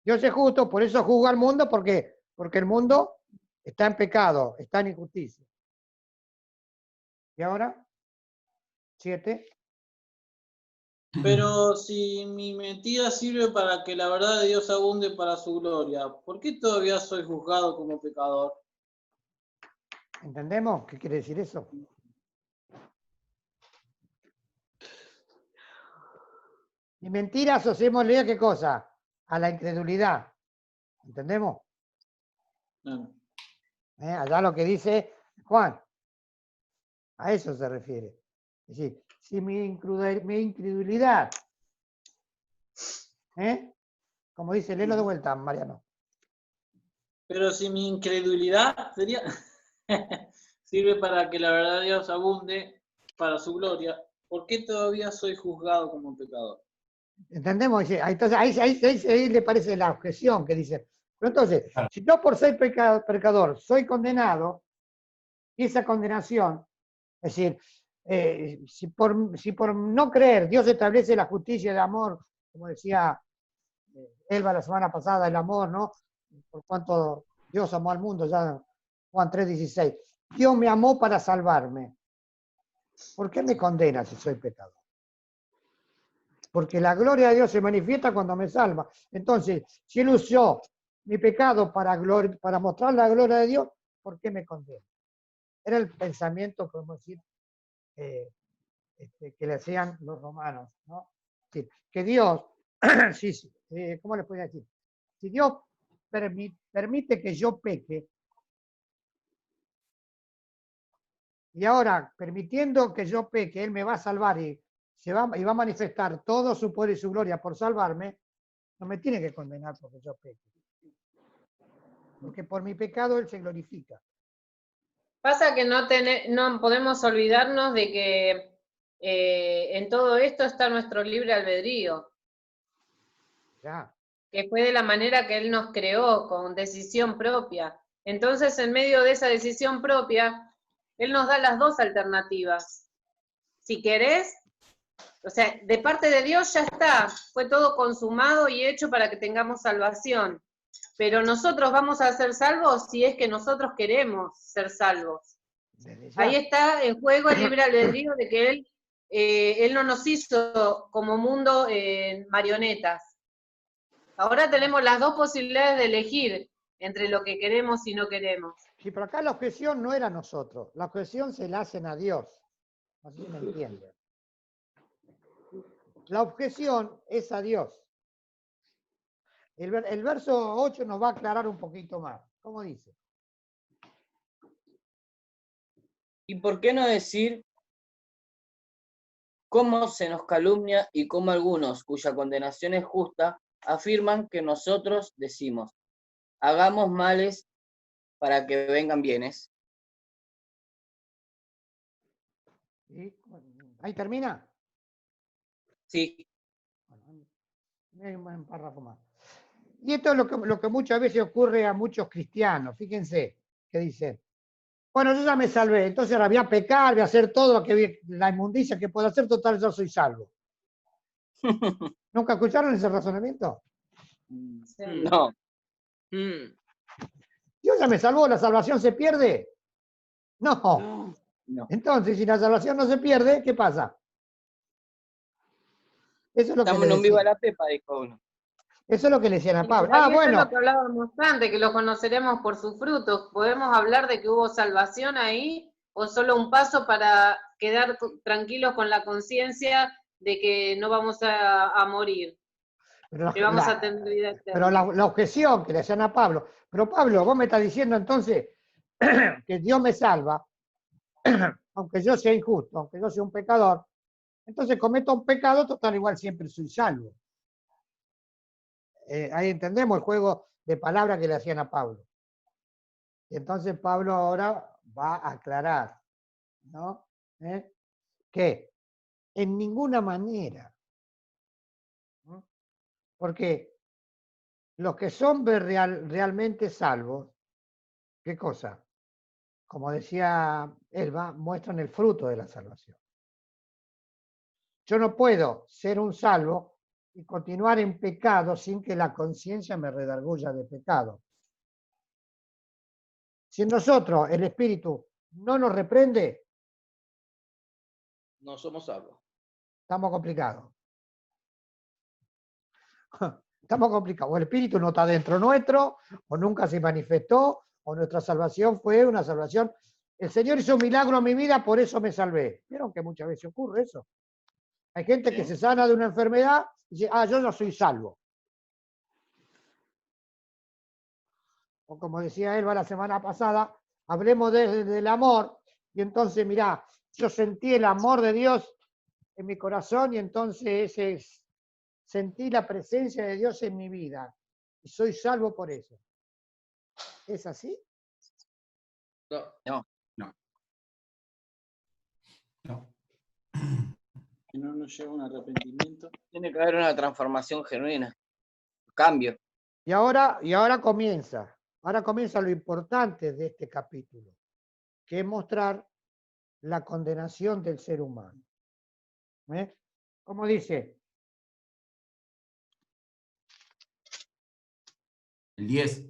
Dios es justo, por eso juzga al mundo, porque el mundo está en pecado, está en injusticia. ¿Y ahora? 7. Pero si mi mentira sirve para que la verdad de Dios abunde para su gloria, ¿por qué todavía soy juzgado como pecador? ¿Entendemos qué quiere decir eso? Y mentira asociémosle a qué cosa? A la incredulidad. ¿Entendemos? No. Allá lo que dice Juan. A eso se refiere. Es decir, si mi incredulidad, como dice, léelo de vuelta, Mariano. Pero si mi incredulidad sería sirve para que la verdad de Dios abunde para su gloria, ¿por qué todavía soy juzgado como pecador? ¿Entendemos? Dice, entonces ahí le parece la objeción que dice. Pero entonces, Claro. si yo por ser pecador soy condenado, y esa condenación, es decir, si por no creer Dios establece la justicia de amor, como decía Elba la semana pasada, el amor, ¿no? Por cuanto Dios amó al mundo, ya Juan 3:16. Dios me amó para salvarme. ¿Por qué me condena si soy pecador? Porque la gloria de Dios se manifiesta cuando me salva. Entonces, si Él usó mi pecado para mostrar la gloria de Dios, ¿por qué me condena? Era el pensamiento, podemos decir, que le hacían los romanos, ¿no? Es decir, que Dios, ¿cómo les podría decir? Si Dios permite que yo peque, y ahora, permitiendo que yo peque, Él me va a salvar y va a manifestar todo su poder y su gloria por salvarme, no me tiene que condenar porque yo peque. Porque por mi pecado Él se glorifica. Pasa que no podemos olvidarnos de que en todo esto está nuestro libre albedrío. Ya. Que fue de la manera que Él nos creó, con decisión propia. Entonces, en medio de esa decisión propia, Él nos da las dos alternativas. Si querés, o sea, de parte de Dios ya está, fue todo consumado y hecho para que tengamos salvación. Pero nosotros vamos a ser salvos si es que nosotros queremos ser salvos. Desde ya. Ahí está en juego el libre albedrío de que Él no nos hizo como mundo marionetas. Ahora tenemos las dos posibilidades de elegir entre lo que queremos y no queremos. Sí, pero acá la objeción no era a nosotros, la objeción se la hacen a Dios. No sé si me entienden. La objeción es a Dios. El verso 8 nos va a aclarar un poquito más. ¿Cómo dice? ¿Y por qué no decir cómo se nos calumnia y cómo algunos, cuya condenación es justa, afirman que nosotros decimos, hagamos males para que vengan bienes? ¿Sí? ¿Ahí termina? Sí, Hay un párrafo más. Y esto es lo que muchas veces ocurre a muchos cristianos. Fíjense que dicen, bueno, yo ya me salvé, entonces ahora voy a pecar, voy a hacer todo lo que la inmundicia que puedo hacer, total, yo soy salvo. ¿Nunca escucharon ese razonamiento? Sí. no, Dios ya me salvó, ¿la salvación se pierde? No. No. no. Entonces, si la salvación no se pierde, ¿qué pasa? Eso es lo que Estamos le en un viva decían. la pepa, dijo uno. Eso es lo que le decían a Y Pablo. ahí Ah, está bueno. lo que hablábamos antes, que lo conoceremos por sus frutos. ¿Podemos hablar de que hubo salvación ahí o solo un paso para quedar tranquilos con la conciencia de que no vamos a morir, Pero que vamos a tener vida pero eterna? la objeción que le hacían a Pablo. Pero Pablo, vos me estás diciendo entonces que Dios me salva, aunque yo sea injusto, aunque yo sea un pecador. Entonces cometo un pecado, total, igual siempre soy salvo. Ahí entendemos el juego de palabras que le hacían a Pablo. Y entonces Pablo ahora va a aclarar, ¿no? Que en ninguna manera, ¿no? Porque los que son realmente salvos, ¿qué cosa? Como decía Elba, muestran el fruto de la salvación. Yo no puedo ser un salvo y continuar en pecado sin que la conciencia me redarguya de pecado. Si en nosotros el Espíritu no nos reprende, No somos salvos. estamos complicados. Estamos complicados. O el Espíritu no está dentro nuestro, o nunca se manifestó, o nuestra salvación fue una salvación. El Señor hizo un milagro en mi vida, por eso me salvé. ¿Vieron que muchas veces ocurre eso? Hay gente que se sana de una enfermedad y dice, yo no soy salvo. O como decía Elba la semana pasada, hablemos del amor, y entonces, mirá, yo sentí el amor de Dios en mi corazón y entonces sentí la presencia de Dios en mi vida y soy salvo por eso. ¿Es así? No. Que no nos lleva a un arrepentimiento. Tiene que haber una transformación genuina, un cambio. Y ahora comienza lo importante de este capítulo, que es mostrar la condenación del ser humano. Como dice, El 10.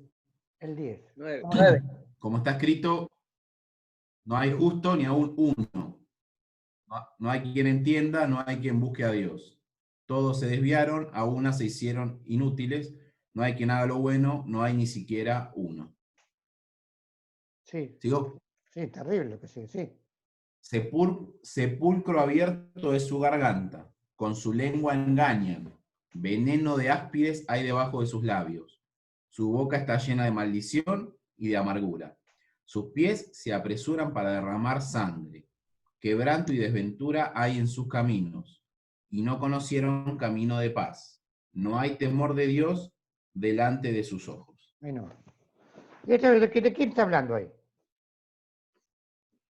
el 10. 9. Como está escrito, no hay justo ni aún uno. No hay quien entienda, no hay quien busque a Dios. Todos se desviaron, a una se hicieron inútiles. No hay quien haga lo bueno, no hay ni siquiera uno. Sí. ¿Sigo? Sí, terrible que sí, sí. Sepulcro abierto es su garganta, con su lengua engañan. Veneno de áspides hay debajo de sus labios. Su boca está llena de maldición y de amargura. Sus pies se apresuran para derramar sangre. Quebranto y desventura hay en sus caminos, y no conocieron camino de paz. No hay temor de Dios delante de sus ojos. Bueno. ¿De quién está hablando ahí?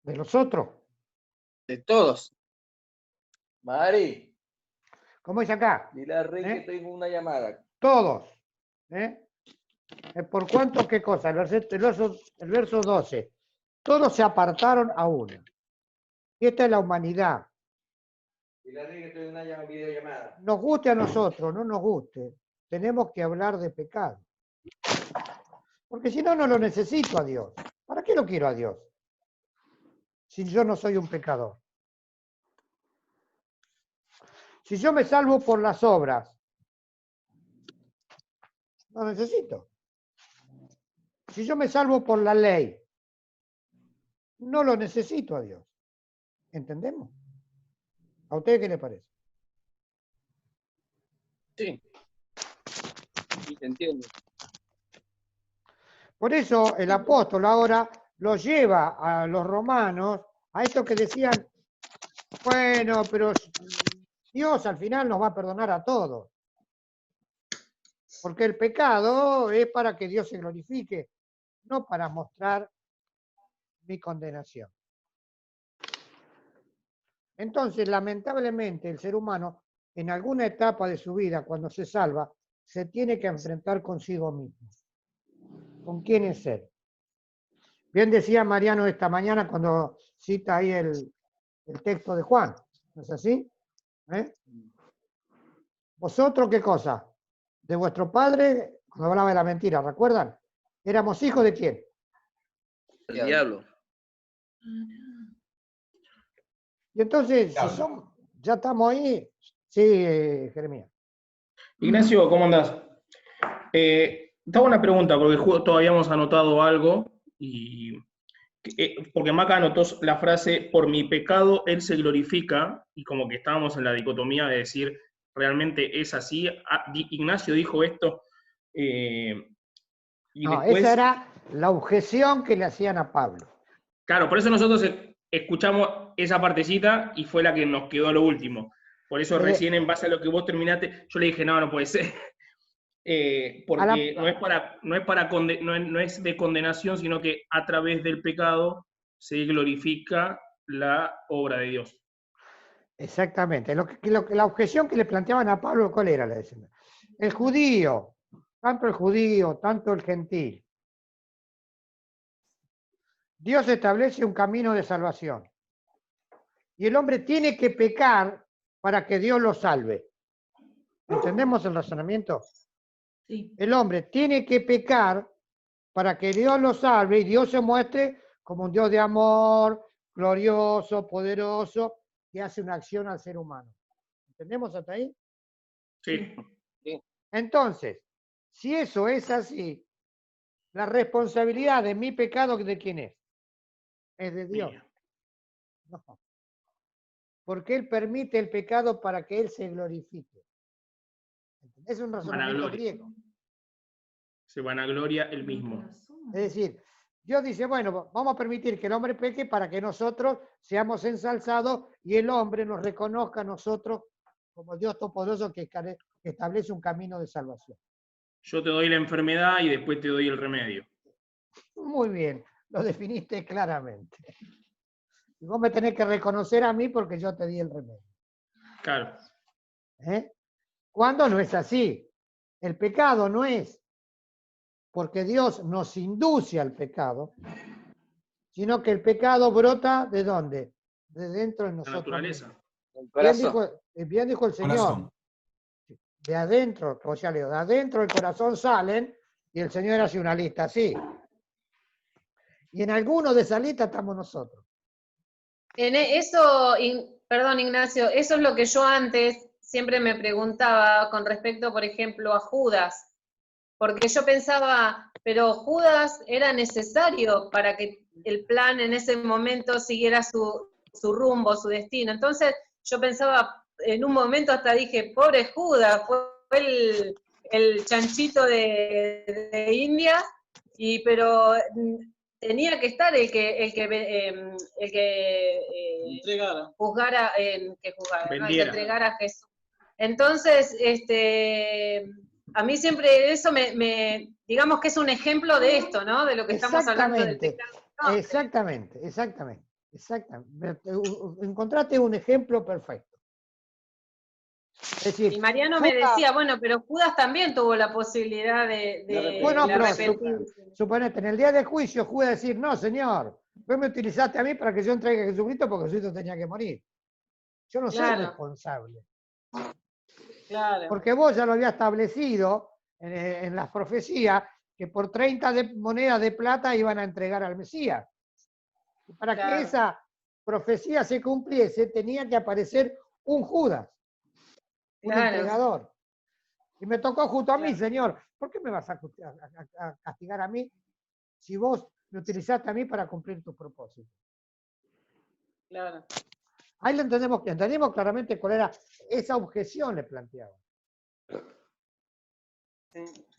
¿De los otros? De todos. Mari, ¿Cómo es acá? dile a Rey que tengo una llamada. Todos. ¿Por cuánto qué cosa? El verso 12. Todos se apartaron a una. Y esta es la humanidad. Y la ley que estoy en una videollamada. Nos guste a nosotros, no nos guste, tenemos que hablar de pecado. Porque si no, no lo necesito a Dios. ¿Para qué lo quiero a Dios? Si yo no soy un pecador. Si yo me salvo por las obras, no necesito. Si yo me salvo por la ley, no lo necesito a Dios. ¿Entendemos? ¿A usted qué le parece? Sí. Sí, te entiendo. Por eso el apóstol ahora lo lleva a los romanos a esto que decían, bueno, pero Dios al final nos va a perdonar a todos. Porque el pecado es para que Dios se glorifique, no para mostrar mi condenación. Entonces, lamentablemente, el ser humano, en alguna etapa de su vida, cuando se salva, se tiene que enfrentar consigo mismo. ¿Con quién es él? Bien decía Mariano esta mañana cuando cita ahí el texto de Juan. ¿No es así? ¿Vosotros qué cosa? De vuestro padre, cuando hablaba de la mentira, ¿recuerdan? ¿Éramos hijos de quién? El diablo. Y entonces, si somos, ya estamos ahí. Sí, Jeremías. Ignacio, ¿cómo andás? Estaba una pregunta, porque justo habíamos anotado algo, y porque Maca anotó la frase, por mi pecado él se glorifica, y como que estábamos en la dicotomía de decir, realmente es así. Ignacio dijo esto, y No, después... esa era la objeción que le hacían a Pablo. Claro, por eso nosotros escuchamos esa partecita y fue la que nos quedó a lo último. Por eso recién en base a lo que vos terminaste, yo le dije, no puede ser. Porque no es de condenación, sino que a través del pecado se glorifica la obra de Dios. Exactamente. La objeción que le planteaban a Pablo, ¿cuál era? Le decían, el judío, tanto el gentil. Dios establece un camino de salvación. Y el hombre tiene que pecar para que Dios lo salve. ¿Entendemos el razonamiento? Sí. El hombre tiene que pecar para que Dios lo salve y Dios se muestre como un Dios de amor, glorioso, poderoso, que hace una acción al ser humano. ¿Entendemos hasta ahí? Sí. Entonces, si eso es así, la responsabilidad de mi pecado, ¿de quién es? Es de Dios. No. Porque Él permite el pecado para que Él se glorifique. Es un razonamiento griego. Se vanagloria el mismo. Es decir, Dios dice, bueno, vamos a permitir que el hombre peque para que nosotros seamos ensalzados y el hombre nos reconozca a nosotros como Dios Todopoderoso que establece un camino de salvación. Yo te doy la enfermedad y después te doy el remedio. Muy bien, lo definiste claramente. Y vos me tenés que reconocer a mí porque yo te di el remedio. Claro. ¿Cuándo no es así? El pecado no es porque Dios nos induce al pecado, sino que el pecado brota ¿de dónde? De dentro de nosotros. La naturaleza. Bien dijo el Señor. Corazón. De adentro, o sea, de adentro del corazón salen, y el Señor hace una lista así. Y en alguno de esa lista estamos nosotros. En eso, perdón Ignacio, eso es lo que yo antes siempre me preguntaba con respecto, por ejemplo, a Judas. Porque yo pensaba, pero Judas era necesario para que el plan en ese momento siguiera su rumbo, su destino. Entonces yo pensaba, en un momento hasta dije, pobre Judas, fue el chanchito de India, pero tenía que estar el que juzgara, que entregara a Jesús. Entonces, a mí siempre eso digamos que es un ejemplo de esto, ¿no? De lo que estamos hablando del pecado. No, exactamente. Encontraste un ejemplo perfecto. decir, Y Mariano me Judas- decía, bueno, pero Judas también tuvo la posibilidad de Bueno, pero arrepentirse. suponete, en el día del juicio Judas decir, no, Señor, vos me utilizaste a mí para que yo entregue a Jesucristo porque Jesucristo tenía que morir. Yo no soy Claro. responsable. Claro. Porque vos ya lo había establecido en las profecías que por 30 monedas de plata iban a entregar al Mesías. Y para que Claro. esa profecía se cumpliese, tenía que aparecer un Judas, un Claro. entregador. Y me tocó justo a mí, Claro. Señor. ¿Por qué me vas a castigar a mí si vos me utilizaste a mí para cumplir tus propósitos? Claro. Ahí lo entendemos claramente cuál era esa objeción le planteaba.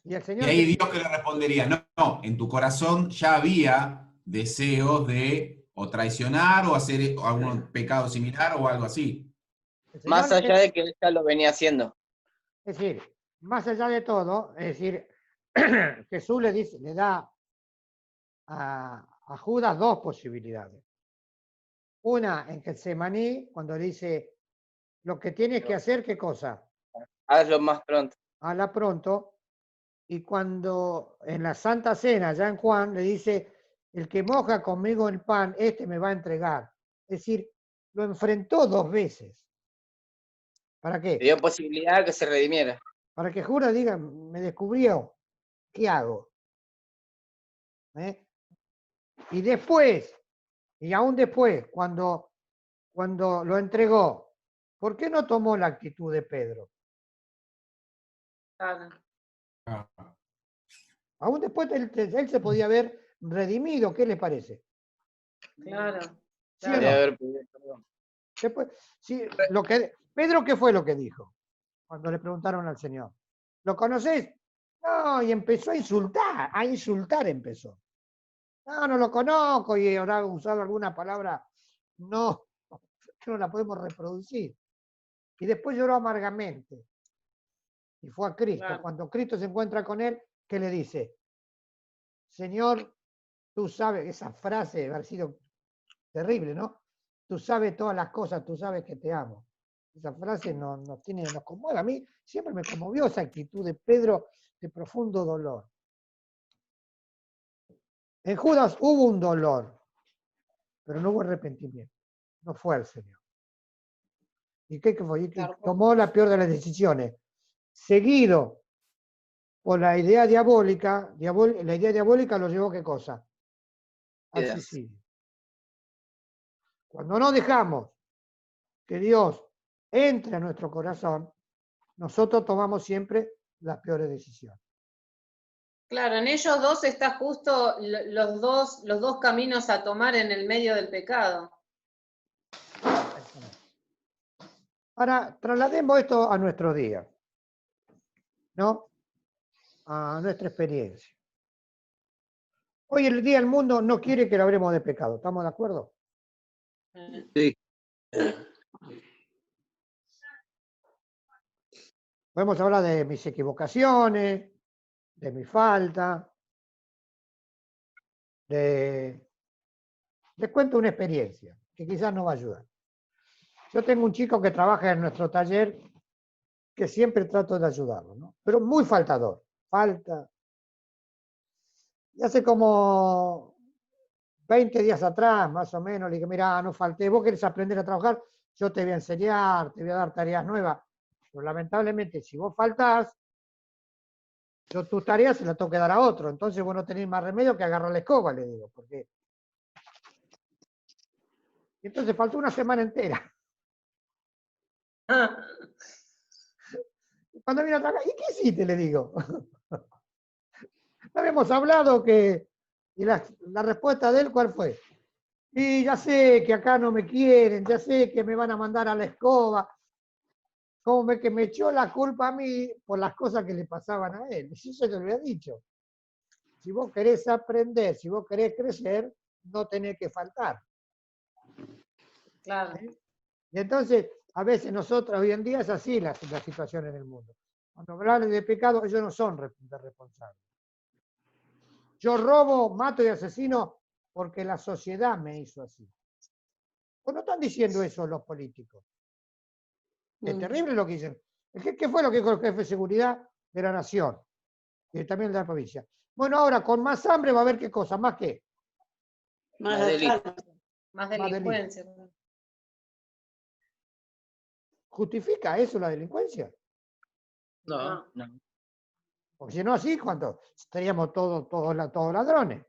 Y el Y Señor ahí Dios que le respondería, no, en tu corazón ya había deseos de o traicionar o hacer algún pecado similar o algo así. el Más Señor, allá de que él ya lo venía haciendo. es decir, más allá de todo, es decir, Jesús le da a Judas dos posibilidades. Una en Getsemaní, cuando dice, lo que tienes que hacer, ¿qué cosa? Hazlo más pronto. Hazla pronto. Y cuando en la Santa Cena, ya en Juan, le dice, el que moja conmigo el pan, este me va a entregar. Es decir, lo enfrentó dos veces. ¿Para qué? Le dio posibilidad de que se redimiera. Para que Judas diga, me descubrió, ¿qué hago? ¿Eh? Y después, y aún después, cuando lo entregó, ¿por qué no tomó la actitud de Pedro? Claro. Aún después él se podía haber redimido, ¿qué le parece? Claro. ¿Sí o Podría no? haber pedido perdón. Después, sí, Pedro, ¿qué fue lo que dijo? Cuando le preguntaron al Señor. ¿Lo conocés? No, y empezó a insultar empezó. No lo conozco, y habrá usado alguna palabra, no, que no la podemos reproducir. Y después lloró amargamente. Y fue a Cristo. Claro. Cuando Cristo se encuentra con él, ¿qué le dice? Señor, tú sabes, esa frase debe haber sido terrible, ¿no? Tú sabes todas las cosas, tú sabes que te amo. Esa frase nos conmueve. A mí siempre me conmovió esa actitud de Pedro de profundo dolor. En Judas hubo un dolor, pero no hubo arrepentimiento. No fue al Señor. ¿Y qué fue? Y Claro. tomó la peor de las decisiones. Seguido por la idea diabólica, la idea diabólica lo llevó ¿qué cosa? Al Yes. suicidio. Cuando no dejamos que Dios entre a nuestro corazón, nosotros tomamos siempre las peores decisiones. Claro, en ellos dos está justo los dos caminos a tomar en el medio del pecado. Ahora, traslademos esto a nuestro día, ¿no? A nuestra experiencia. Hoy el día el mundo no quiere que le hablemos de pecado, ¿estamos de acuerdo? Sí. Podemos hablar de mis equivocaciones, de mi falta, les cuento una experiencia que quizás nos va a ayudar. Yo tengo un chico que trabaja en nuestro taller que siempre trato de ayudarlo, ¿no? Pero muy faltador, falta. Y hace como 20 días atrás, más o menos, le dije, mira, no falté, vos querés aprender a trabajar, yo te voy a enseñar, te voy a dar tareas nuevas. Pero lamentablemente, si vos faltás, yo tus tareas se las tengo que dar a otro. Entonces vos no tenés más remedio que agarrar la escoba, le digo. Porque... Y entonces faltó una semana entera. Cuando vino a trabajar, ¿y qué hiciste? Le digo. No habíamos hablado que... Y la respuesta de él, ¿cuál fue? Y ya sé que acá no me quieren, ya sé que me van a mandar a la escoba. Como que me echó la culpa a mí por las cosas que le pasaban a él. Y eso te lo había dicho. Si vos querés aprender, si vos querés crecer, no tenés que faltar. Claro. Y entonces, a veces nosotros hoy en día es así la situación en el mundo. Cuando hablan de pecado, ellos no son responsables. Yo robo, mato y asesino porque la sociedad me hizo así. ¿O no están diciendo eso los políticos? Es terrible lo que dicen. ¿Qué fue lo que dijo el jefe de seguridad de la nación? Y también de la provincia. Bueno, ahora con más hambre va a haber qué cosa, más qué. Más delito. asalto. Más delito. delincuencia. ¿Justifica eso la delincuencia? No. No. Porque si no así, ¿cuánto? Estaríamos todos ladrones.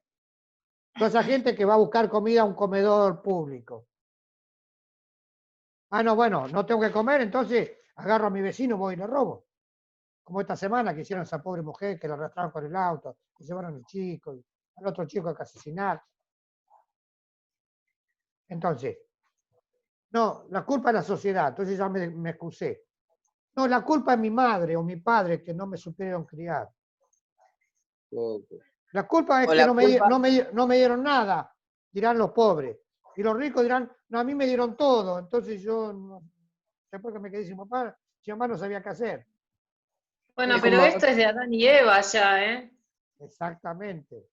Toda esa gente que va a buscar comida a un comedor público. Ah, no, bueno, no tengo que comer, entonces agarro a mi vecino, voy y le robo. Como esta semana que hicieron a esa pobre mujer que la arrastraron con el auto, que llevaron al chico, y al otro chico que asesinar. Entonces, no, la culpa es la sociedad, entonces ya me excusé. No, la culpa es mi madre o mi padre que no me supieron criar. La culpa es O que la no culpa- me dieron nada, dirán los pobres. Y los ricos dirán, no, a mí me dieron todo, entonces yo, después que me quedé sin papá, mi mamá no sabía qué hacer. Bueno, Es pero como- esto es de Adán y Eva ya, ¿eh? Exactamente.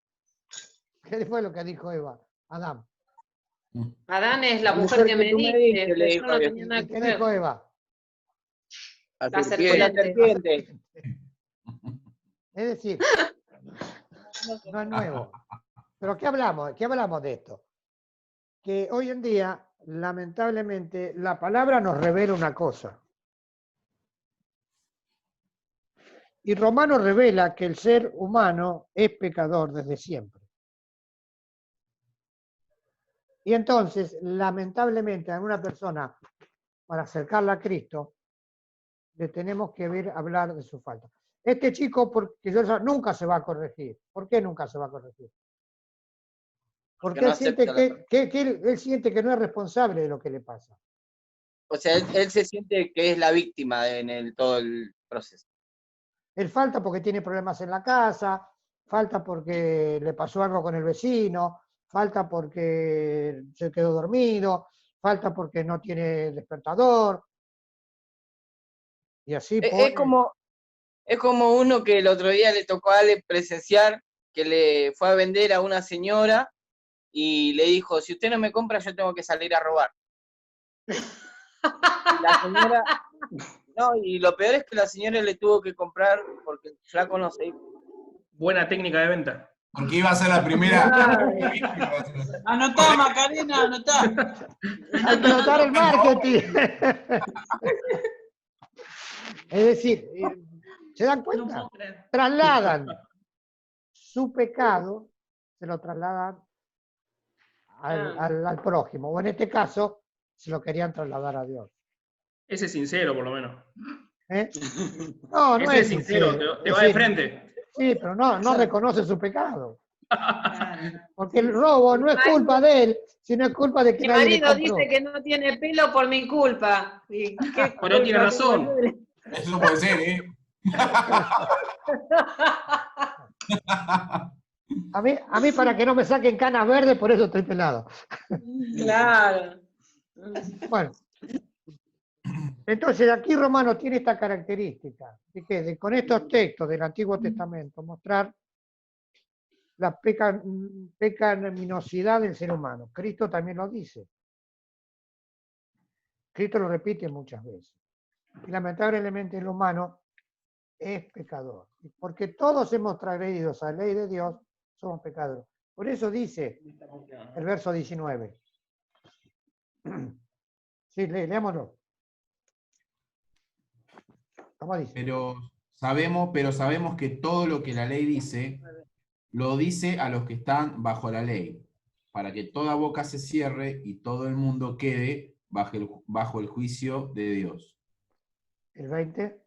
¿Qué fue lo que dijo Eva? Adán. Adán es la La mujer que me tú me diste, diste, le pero yo dijo no a Dios. tenía nada ¿Y que qué ver. dijo Eva? La La serpiente. La serpiente. Es decir, no es nuevo. Pero ¿qué hablamos? ¿Qué hablamos de esto? Que hoy en día, lamentablemente, la palabra nos revela una cosa. Y Romano revela que el ser humano es pecador desde siempre. Y entonces, lamentablemente, a una persona, para acercarla a Cristo, le tenemos que ver hablar de su falta. Este chico, porque nunca se va a corregir. ¿Por qué nunca se va a corregir? Porque no él siente acepta él siente que no es responsable de lo que le pasa. O sea, él se siente que es la víctima en todo el proceso. Él falta porque tiene problemas en la casa, falta porque le pasó algo con el vecino, falta porque se quedó dormido, falta porque no tiene despertador. Y así Es como uno que el otro día le tocó a Ale presenciar que le fue a vender a una señora y le dijo, si usted no me compra, yo tengo que salir a robar. Y la señora, no, y lo peor es que la señora le tuvo que comprar porque el flaco no se iba. Buena técnica de venta. Porque iba a ser la primera. Anotá, Macarena, anotá. Hay que notar el marketing. Es decir, ¿se dan No cuenta? puedo creer. Trasladan su pecado, se lo trasladan al prójimo, o en este caso, se lo querían trasladar a Dios. Ese es sincero, por lo menos. ¿Eh? No, no Ese es es sincero, sincero. te Es va de decir, frente. sí, pero no reconoce su pecado. Claro. Porque el robo no es culpa de él, sino es culpa de que Mi nadie le marido compró. dice que no tiene pelo por mi culpa. ¿Y qué Pero tiene culpa tengo razón. yo de- Eso no puede ser, ¿eh? A mí para que no me saquen canas verdes, por eso estoy pelado. Claro. Bueno, entonces aquí Romano tiene esta característica, de con estos textos del Antiguo Testamento mostrar la pecaminosidad del ser humano. Cristo también lo dice. Cristo lo repite muchas veces. Y lamentablemente el humano es pecador. Porque todos hemos transgredido esa ley de Dios, somos pecadores. Por eso dice el verso 19. Sí, leámoslo. ¿Cómo dice? Pero sabemos que todo lo que la ley dice, lo dice a los que están bajo la ley, para que toda boca se cierre y todo el mundo quede bajo el juicio de Dios. El 20.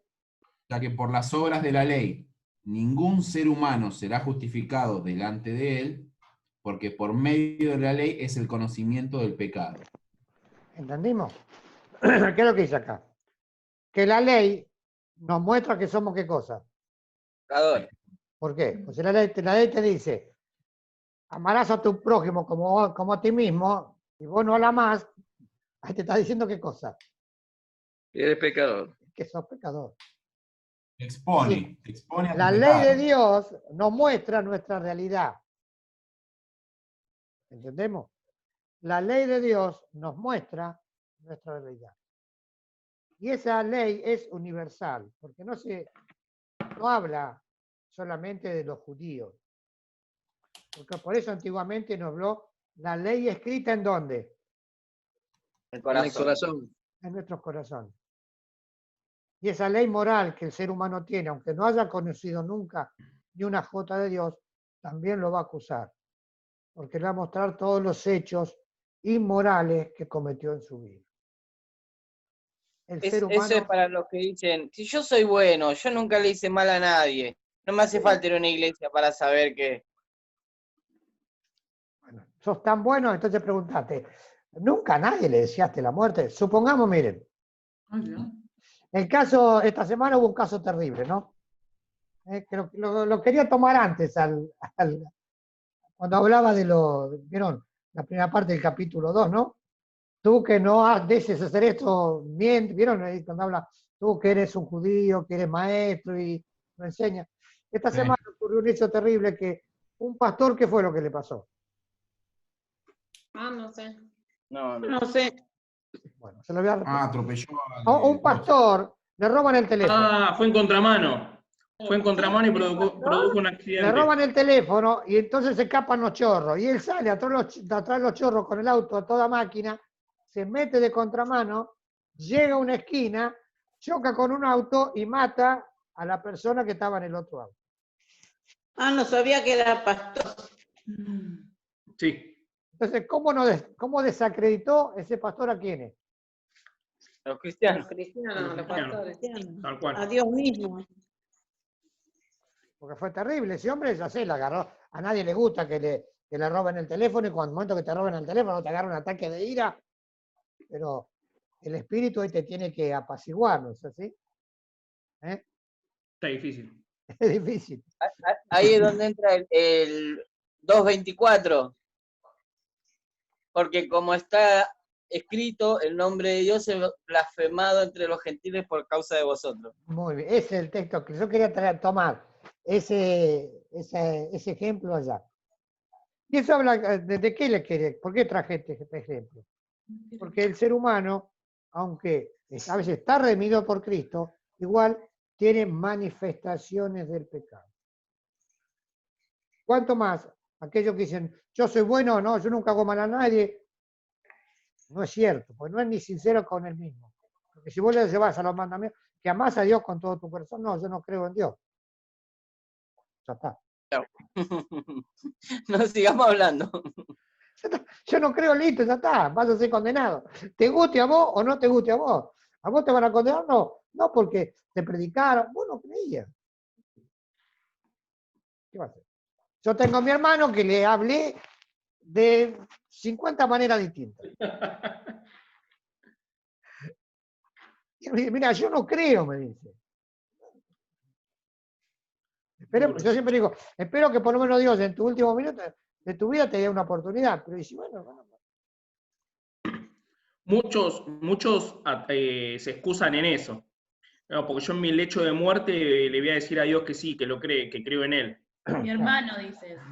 Ya que por las obras de la ley ningún ser humano será justificado delante de él, porque por medio de la ley es el conocimiento del pecado. ¿Entendimos? ¿Qué es lo que dice acá? Que la ley nos muestra que somos qué cosa. Pecadores. ¿Por qué? Pues la ley te dice, amarás a tu prójimo como a ti mismo, y vos no la amás, ahí te está diciendo qué cosa. Eres pecador. Que sos pecador. Te expone a tu La ley pecado. de Dios nos muestra nuestra realidad. ¿Entendemos? La ley de Dios nos muestra nuestra realidad. Y esa ley es universal, porque no habla solamente de los judíos. Porque por eso antiguamente nos habló la ley escrita ¿en dónde? El En el corazón. En nuestros corazones. Y esa ley moral que el ser humano tiene, aunque no haya conocido nunca ni una jota de Dios, también lo va a acusar. Porque le va a mostrar todos los hechos inmorales que cometió en su vida. El ser humano, Eso es para los que dicen, si yo soy bueno, yo nunca le hice mal a nadie, no me hace falta ir a una iglesia para saber que... bueno, sos tan bueno, entonces preguntate, ¿nunca a nadie le deseaste la muerte? Supongamos, miren, el caso, esta semana hubo un caso terrible, ¿no? Que lo quería tomar antes, cuando hablaba de vieron, la primera parte del capítulo 2, ¿no? Tú que no desees hacer esto, miente, ¿vieron? Ahí cuando habla, tú que eres un judío, que eres maestro y lo enseñas. Esta semana ocurrió un hecho terrible que un pastor, ¿qué fue lo que le pasó? No sé. No sé. Bueno, se lo voy a repetir. Atropelló A un pastor le roban el teléfono. Fue en contramano. Fue en contramano y produjo un accidente. Le roban el teléfono y entonces se escapan los chorros. Y él sale atrás de los chorros con el auto a toda máquina, se mete de contramano, llega a una esquina, choca con un auto y mata a la persona que estaba en el otro auto. No sabía que era pastor. Sí. Entonces, ¿cómo desacreditó ese pastor a quiénes? Los cristianos. Los cristianos, los pastores. Tal cual. A Dios mismo. Porque fue terrible. Ese hombre, ya sé, la agarró. A nadie le gusta que le roben el teléfono y cuando el momento que te roben el teléfono te agarra un ataque de ira. Pero el espíritu ahí te tiene que apaciguar, ¿no es así? Está difícil. Es difícil. Ahí es donde entra el 2:24. Porque como está escrito, el nombre de Dios es blasfemado entre los gentiles por causa de vosotros. Muy bien, ese es el texto que yo quería tomar, ese ejemplo allá. Y eso habla, ¿de qué le quiere? ¿Por qué traje este ejemplo? Porque el ser humano, aunque a veces está redimido por Cristo, igual tiene manifestaciones del pecado. ¿Cuánto más? Aquellos que dicen, yo soy bueno, no, yo nunca hago mal a nadie. No es cierto, porque no es ni sincero con él mismo. Porque si vos le llevas a los mandamientos, que amás a Dios con todo tu corazón, no, yo no creo en Dios. Ya está. No sigamos hablando. Yo no creo, listo, ya está, vas a ser condenado. ¿Te guste a vos o no te guste a vos? ¿A vos te van a condenar? No, no porque te predicaron, vos no creías. ¿Qué va a hacer? Yo tengo a mi hermano que le hablé de 50 maneras distintas. Y él me dice, mira, yo no creo, me dice. Yo siempre digo, espero que por lo menos Dios en tu último minuto de tu vida te dé una oportunidad. Pero dice, bueno. Muchos se excusan en eso. No, porque yo en mi lecho de muerte le voy a decir a Dios que sí, que lo cree, que creo en él. Mi hermano dice eso.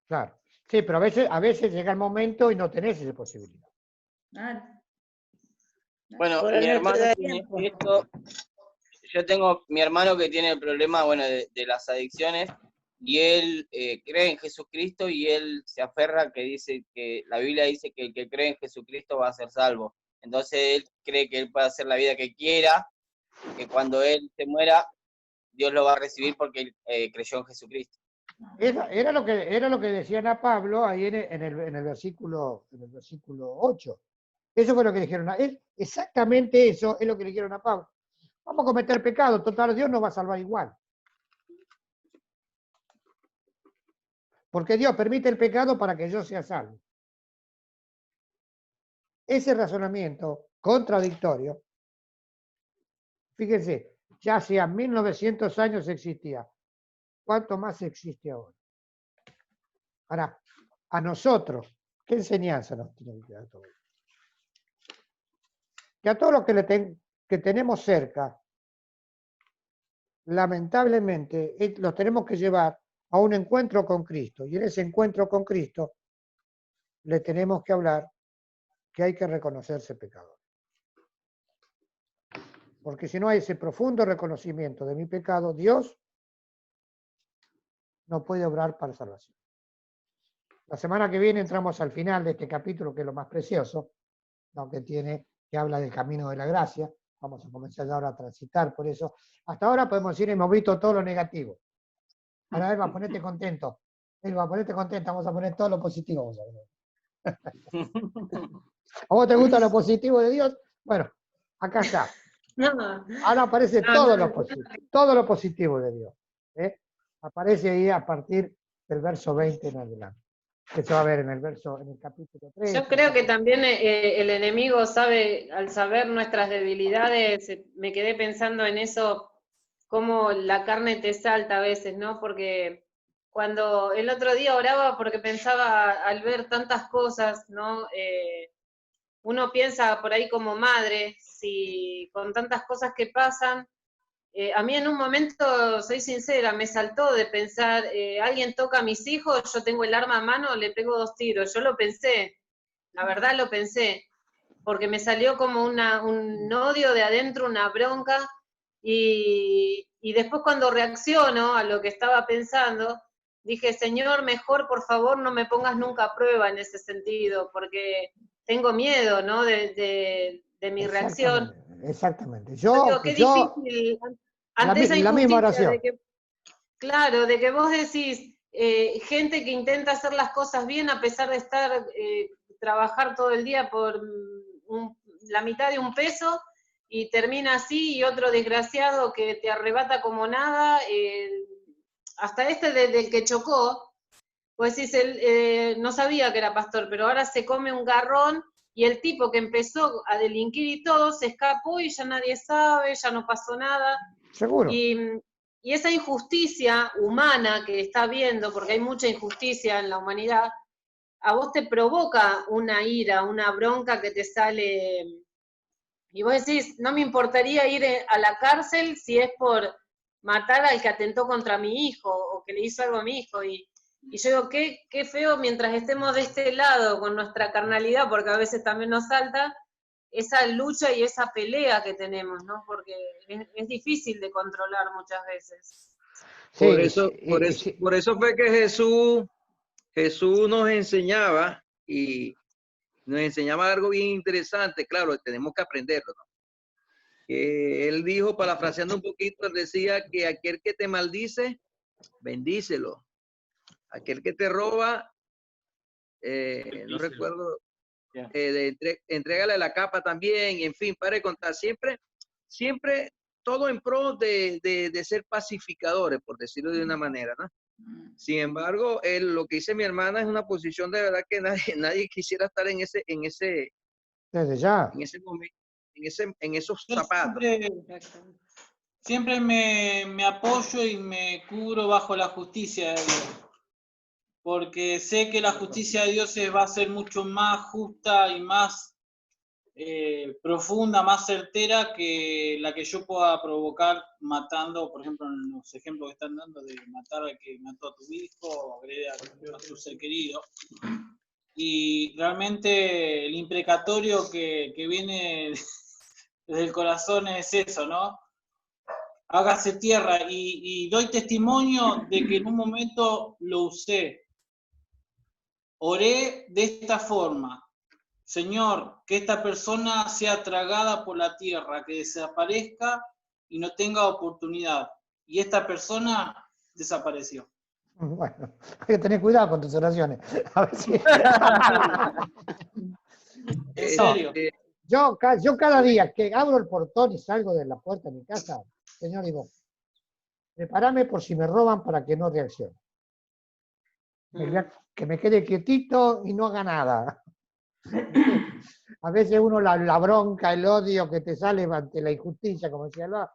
Claro. Sí, pero a veces llega el momento y no tenés esa posibilidad. Bueno, mi hermano tiene esto. Yo tengo mi hermano que tiene el problema, bueno, de las adicciones, y él cree en Jesucristo y él se aferra que dice que la Biblia dice que el que cree en Jesucristo va a ser salvo. Entonces él cree que él puede hacer la vida que quiera, que cuando él se muera, Dios lo va a recibir porque él creyó en Jesucristo. Era lo que decían a Pablo ahí en el versículo 8. Eso fue lo que dijeron a él. Exactamente eso es lo que le dijeron a Pablo. Vamos a cometer pecado, total, Dios nos va a salvar igual. Porque Dios permite el pecado para que yo sea salvo. Ese razonamiento contradictorio, fíjense, ya hacía 1900 años existía. ¿Cuánto más existe ahora? Ahora, a nosotros, ¿qué enseñanza nos tiene que dar todo esto? Que a todos los que tenemos cerca, lamentablemente, los tenemos que llevar a un encuentro con Cristo. Y en ese encuentro con Cristo le tenemos que hablar que hay que reconocerse pecador. Porque si no hay ese profundo reconocimiento de mi pecado, Dios no puede obrar para salvación. La semana que viene entramos al final de este capítulo, que es lo más precioso, ¿no? que habla del camino de la gracia. Vamos a comenzar ahora a transitar por eso. Hasta ahora podemos decir, hemos visto todo lo negativo. Ahora, Elba, ponete contento. Elba, ponete contenta, vamos a poner todo lo positivo. Vamos a poner. ¿A vos te gusta lo positivo de Dios? Bueno, acá está. No, Ahora aparece no, todo no. todo lo positivo de Dios. ¿eh? Aparece ahí a partir del verso 20 en adelante. Que se va a ver en el capítulo 3. Yo creo que también el enemigo sabe, al saber nuestras debilidades, me quedé pensando en eso, cómo la carne te salta a veces, ¿no? Porque cuando el otro día oraba, porque pensaba al ver tantas cosas, ¿no? Uno piensa por ahí como madre, si con tantas cosas que pasan, a mí en un momento, soy sincera, me saltó de pensar, alguien toca a mis hijos, yo tengo el arma a mano, le pego 2 tiros. Yo lo pensé, la verdad lo pensé, porque me salió como un odio de adentro, una bronca, y después cuando reacciono a lo que estaba pensando, dije, Señor, mejor por favor no me pongas nunca a prueba en ese sentido, porque tengo miedo, ¿no? de mi reacción. Exactamente. Yo digo, qué difícil, ante esa la misma injusticia oración. de que, claro, de que vos decís, gente que intenta hacer las cosas bien a pesar de estar, trabajar todo el día por la mitad de un peso, y termina así, y otro desgraciado que te arrebata como nada, hasta del que chocó, pues decís, él no sabía que era pastor, pero ahora se come un garrón, y el tipo que empezó a delinquir y todo, se escapó y ya nadie sabe, ya no pasó nada. Seguro. Y esa injusticia humana que está viendo, porque hay mucha injusticia en la humanidad, a vos te provoca una ira, una bronca que te sale, y vos decís, no me importaría ir a la cárcel si es por matar al que atentó contra mi hijo, o que le hizo algo a mi hijo, y yo digo, qué feo mientras estemos de este lado con nuestra carnalidad, porque a veces también nos salta, esa lucha y esa pelea que tenemos, ¿no? Porque es difícil de controlar muchas veces. Por eso fue que Jesús nos enseñaba, y nos enseñaba algo bien interesante. Claro, tenemos que aprenderlo, ¿no? Que él dijo, parafraseando un poquito, él decía que aquel que te maldice, bendícelo. Aquel que te roba, no recuerdo, entrégale la capa también, en fin, para de contar, siempre todo en pro de ser pacificadores, por decirlo de una manera, ¿no? Sin embargo, lo que dice mi hermana es una posición de verdad que nadie quisiera estar en ese Desde ya. en ese momento, en esos zapatos. Siempre me apoyo y me cubro bajo la justicia de Dios, porque sé que la justicia de Dios va a ser mucho más justa y más profunda, más certera que la que yo pueda provocar matando, por ejemplo, en los ejemplos que están dando de matar al que mató a tu hijo o agredir a tu ser querido. Y realmente el imprecatorio que viene desde el corazón es eso, ¿no? Hágase tierra, y doy testimonio de que en un momento lo usé. Oré de esta forma: Señor, que esta persona sea tragada por la tierra, que desaparezca y no tenga oportunidad. Y esta persona desapareció. Bueno, hay que tener cuidado con tus oraciones. A ver si... ¿En serio? Yo cada día que abro el portón y salgo de la puerta de mi casa, Señor, digo, prepárame por si me roban para que no reaccione. Que me quede quietito y no haga nada. A veces uno la bronca, el odio que te sale ante la injusticia, como decía Alba,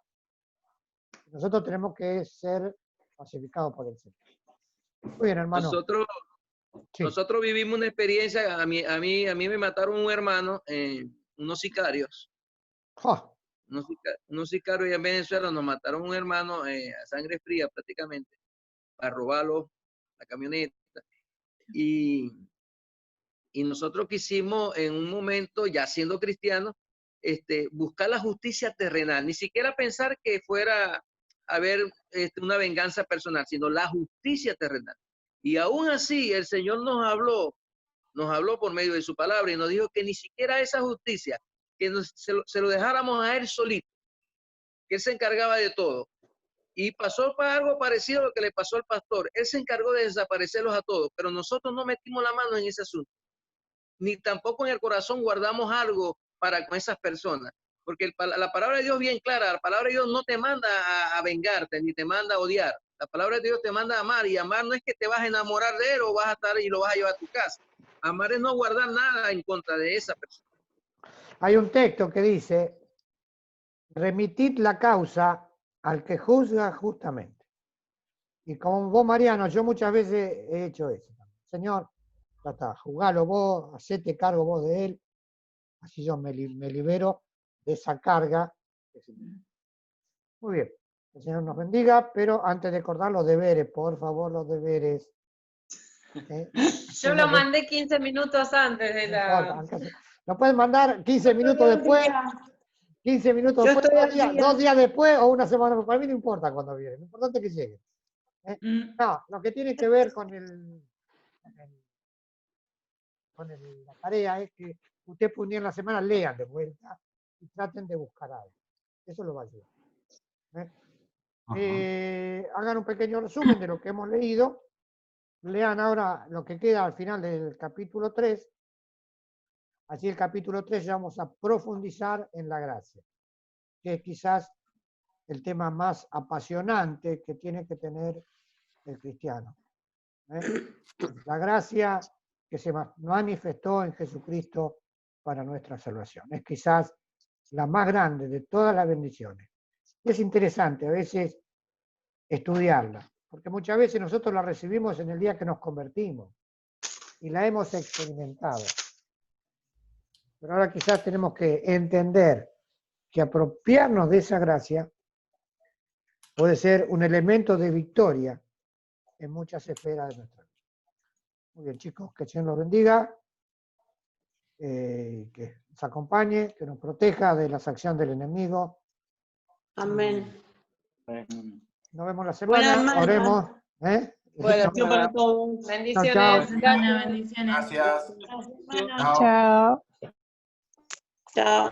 nosotros tenemos que ser pacificados por el Señor. Muy bien, hermano. Nosotros vivimos una experiencia. A mí me mataron un hermano, unos sicarios. Unos sicarios en Venezuela nos mataron un hermano a sangre fría prácticamente, para robarlo la camioneta. Y nosotros quisimos en un momento, ya siendo cristianos, buscar la justicia terrenal, ni siquiera pensar que fuera a haber una venganza personal, sino la justicia terrenal. Y aún así el Señor nos habló por medio de su palabra y nos dijo que ni siquiera esa justicia, que se lo dejáramos a Él solito, que Él se encargaba de todo. Y pasó para algo parecido a lo que le pasó al pastor. Él se encargó de desaparecerlos a todos, pero nosotros no metimos la mano en ese asunto. Ni tampoco en el corazón guardamos algo para con esas personas. Porque la palabra de Dios es bien clara. La palabra de Dios no te manda a vengarte, ni te manda a odiar. La palabra de Dios te manda a amar. Y amar no es que te vas a enamorar de él o vas a estar y lo vas a llevar a tu casa. Amar es no guardar nada en contra de esa persona. Hay un texto que dice, remitid la causa al que juzga justamente. Y como vos, Mariano, yo muchas veces he hecho eso. Señor, ya está, juzgalo vos, hacete cargo vos de él, así yo me libero de esa carga. Muy bien, el Señor nos bendiga, pero antes de acordar los deberes, por favor, los deberes. Yo lo mandé 15 minutos antes de la... Lo pueden mandar 15 minutos después, 15 minutos después, 2 días después o una semana después. Para mí no importa cuando viene, lo importante es que llegue. No, lo que tiene que ver con la tarea es que usted un día en la semana lean de vuelta y traten de buscar algo. Eso lo va a ayudar. Hagan un pequeño resumen de lo que hemos leído. Lean ahora lo que queda al final del capítulo 3. Así el capítulo 3 ya vamos a profundizar en la gracia, que es quizás el tema más apasionante que tiene que tener el cristiano. La gracia que se manifestó en Jesucristo para nuestra salvación. Es quizás la más grande de todas las bendiciones. Y es interesante a veces estudiarla, porque muchas veces nosotros la recibimos en el día que nos convertimos y la hemos experimentado. Pero ahora quizás tenemos que entender que apropiarnos de esa gracia puede ser un elemento de victoria en muchas esferas de nuestra vida. Muy bien, chicos, que el Señor los bendiga, que nos acompañe, que nos proteja de las acciones del enemigo. Amén. Nos vemos la semana, oremos. Buena para todos. Bendiciones. Chao. Bendiciones. Gracias. Chao. Chao.